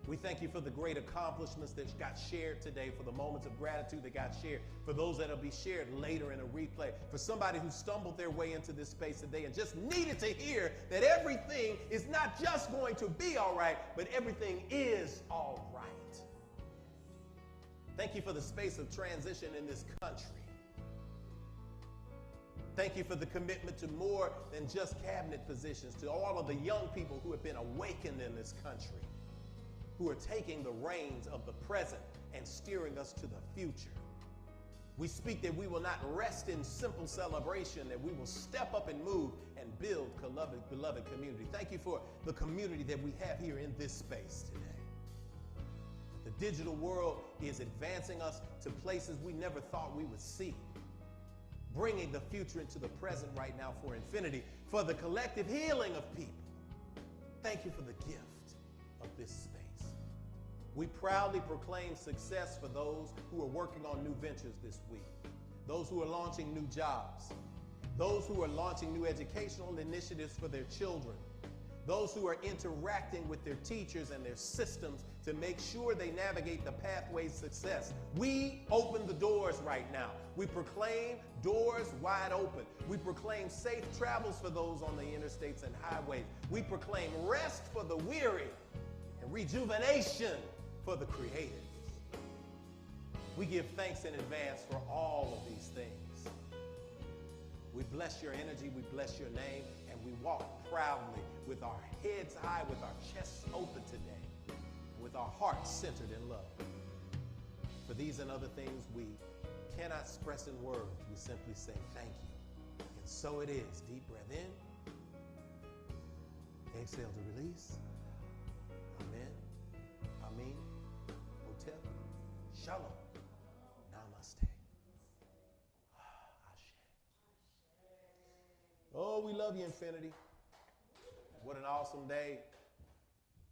We thank you for the great accomplishments that got shared today, for the moments of gratitude that got shared, for those that will be shared later in a replay, for somebody who stumbled their way into this space today and just needed to hear that everything is not just going to be all right, but everything is all right. Thank you for the space of transition in this country. Thank you for the commitment to more than just cabinet positions, to all of the young people who have been awakened in this country, who are taking the reins of the present and steering us to the future. We speak that we will not rest in simple celebration, that we will step up and move and build beloved community. Thank you for the community that we have here in this space today. The digital world is advancing us to places we never thought we would see, bringing the future into the present right now for infinity, for the collective healing of people. Thank you for the gift of this space. We proudly proclaim success for those who are working on new ventures this week, those who are launching new jobs, those who are launching new educational initiatives for their children, those who are interacting with their teachers and their systems to make sure they navigate the pathway to success. We open the doors right now. We proclaim doors wide open. We proclaim safe travels for those on the interstates and highways. We proclaim rest for the weary and rejuvenation for the creative. We give thanks in advance for all of these things. We bless your energy, we bless your name, and we walk proudly with our heads high, with our chests open today, with our hearts centered in love. For these and other things we cannot express in words, we simply say thank you. And so it is. Deep breath in, exhale to release. Amen, Amen, Hotel, Shalom, Namaste. Oh, we love you, Infinity. What an awesome day.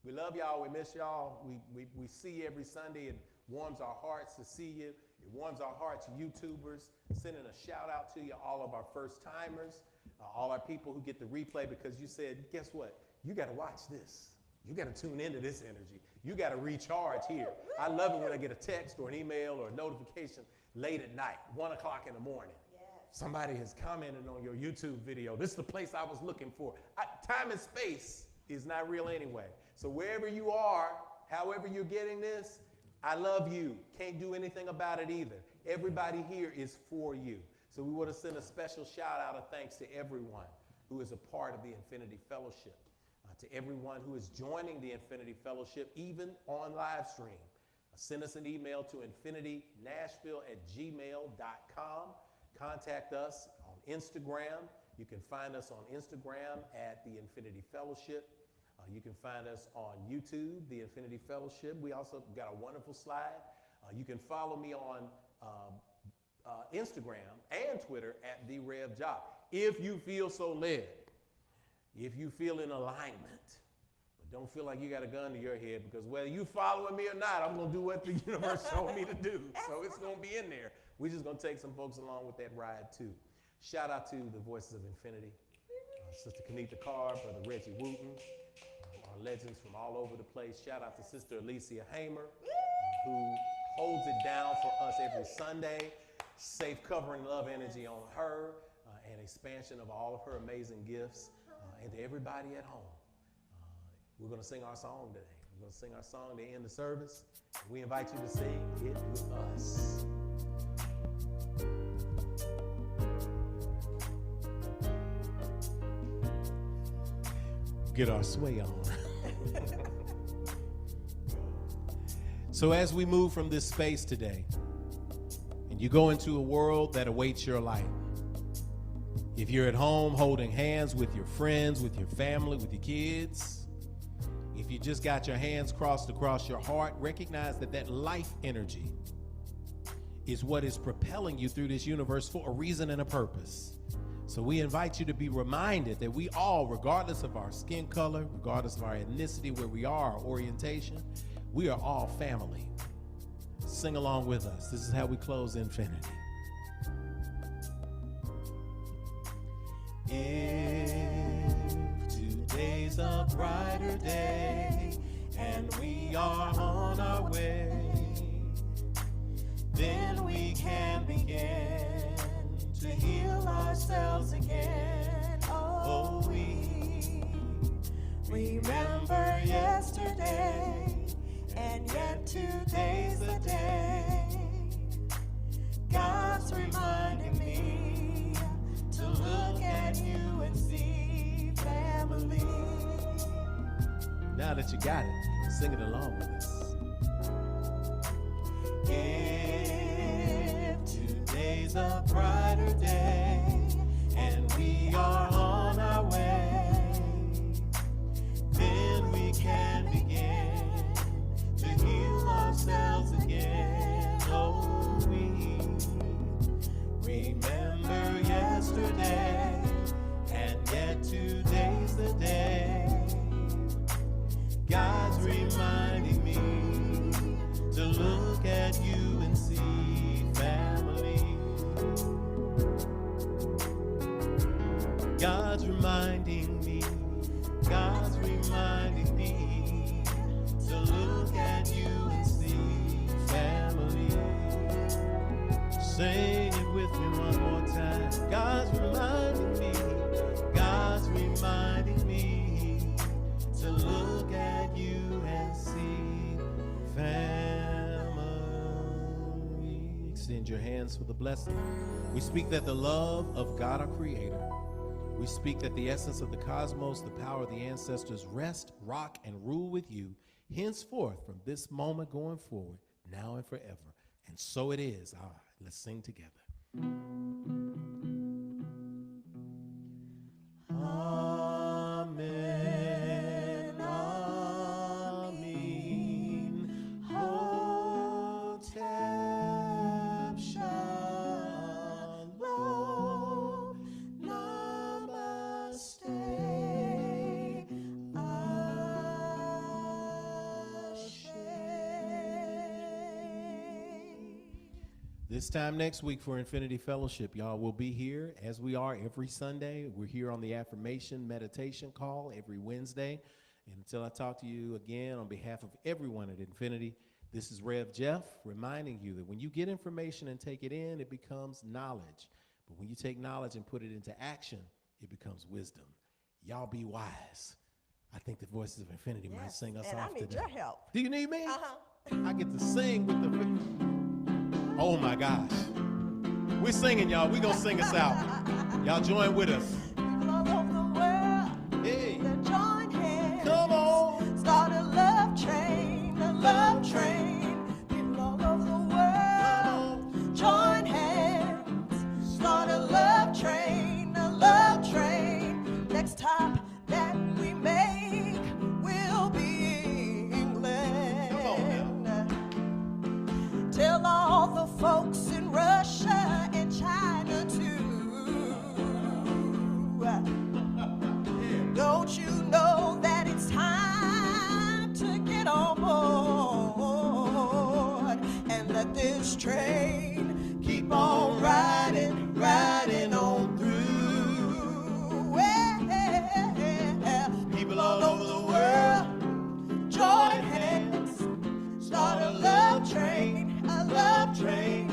We love y'all. We miss y'all. We see you every Sunday. It warms our hearts to see you. It warms our hearts, YouTubers. Sending a shout out to you, all of our first timers, all our people who get the replay because you said, guess what? You got to watch this. You got to tune into this energy. You got to recharge here. I love it when I get a text or an email or a notification late at night, 1 o'clock in the morning. Somebody has commented on your YouTube video. This is the place I was looking for. Time and space is not real anyway. So wherever you are, however you're getting this, I love you. Can't do anything about it either. Everybody here is for you. So we want to send a special shout out of thanks to everyone who is a part of the Infinity Fellowship, to everyone who is joining the Infinity Fellowship, even on live stream. Send us an email to infinitynashville@gmail.com. Contact us on Instagram. You can find us on Instagram at the Infinity Fellowship. You can find us on YouTube, the Infinity Fellowship. We also got a wonderful slide. You can follow me on Instagram and Twitter at the Rev.jeff. If you feel so led, if you feel in alignment, but don't feel like you got a gun to your head, because whether you following me or not, I'm going to do what the universe told me to do. So it's going to be in there. We're just going to take some folks along with that ride, too. Shout out to the Voices of Infinity, Sister Kenetha Carr, Brother Regi, Wooten, our legends from all over the place. Shout out to Sister Alicia Hamer, who holds it down for us every Sunday. Safe covering love energy on her and expansion of all of her amazing gifts and to everybody at home. We're going to sing our song today. We're going to sing our song to end the service. We invite you to sing it with us. Get our sway on. So as we move from this space today, and you go into a world that awaits your light, if you're at home holding hands with your friends, with your family, with your kids, if you just got your hands crossed across your heart, recognize that that life energy is what is propelling you through this universe for a reason and a purpose. So we invite you to be reminded that we all, regardless of our skin color, regardless of our ethnicity, where we are, our orientation, we are all family. Sing along with us. This is how we close Infinity. If today's a brighter day and we are on our way, then we can begin to heal ourselves again. Oh, we remember yesterday, and yet today's the day. God's reminding me to look at you and see family. Now that you got it, sing it along with us. If today's a brighter day and we are on our way, then we can begin to heal ourselves again. Oh, we remember yesterday, and yet today's the day. God's reminding me to look at you and see family. God's reminding me, God's reminding me to look at you and see family. Sing it with me one more time. God's reminding me, God's reminding me to look at you and see family. Extend your hands for the blessing. We speak that the love of God our Creator, we speak that the essence of the cosmos, the power of the ancestors rest, rock, and rule with you henceforth from this moment going forward, now and forever. And so it is. All right, let's sing together. Amen, amen, Hotep Shalom, Namaste, Ashe. This time next week for Infinity Fellowship, y'all, will be here as we are every Sunday. We're here on the affirmation meditation call every Wednesday. And until I talk to you again, on behalf of everyone at Infinity, this is Rev.Jeff reminding you that when you get information and take it in, it becomes knowledge. But when you take knowledge and put it into action, it becomes wisdom. Y'all be wise. I think the Voices of Infinity might sing us off today. And I need your help. Do you need me? Uh-huh. I get to sing with the... Oh my gosh. We're singing, y'all. We're going to sing us out. Y'all join with us. People all over the world, Hey, they join hands. come on. Start a love train, a love train. People all over the world, join hands. Start a love train, a love train. Next stop that we make will be England. Come on now. Tell all the folks in Russia and China too. Don't you know that it's time to get on board and let this train keep on riding, riding on through? Well, people all over the world, join hands, start a love train, a love train.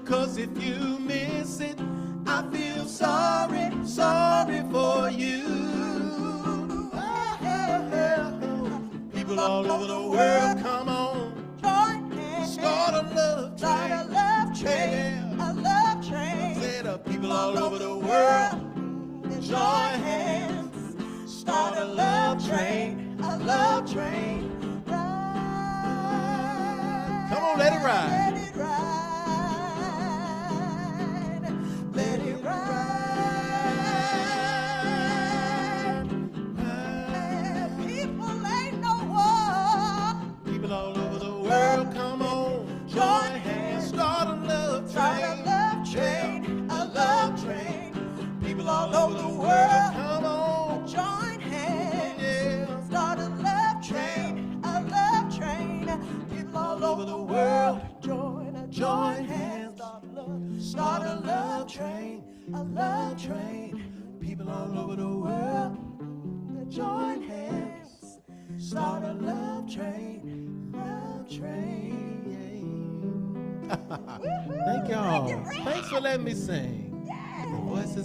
'cause if you miss it, I feel sorry, sorry for you. People all over the world, come on, Join hands. start a love Start a train. love train. Yeah. A love train. Say the people all over the world, Join hands. Start a love train. A love train. Ride. come on, let it ride. Let it ride. Let it ride. People ain't no war. People all over the world, come on, join hands, start a love Start a train. love train. A love train. People all over the world. Come on, Join hands. yeah. Start a love train. A love train. People all over the world. Join hands. Start a love train. A love train. People all over the world, Join hands. Start a love train. Love train. Thank y'all. Thanks for letting me sing. Yeah. The voices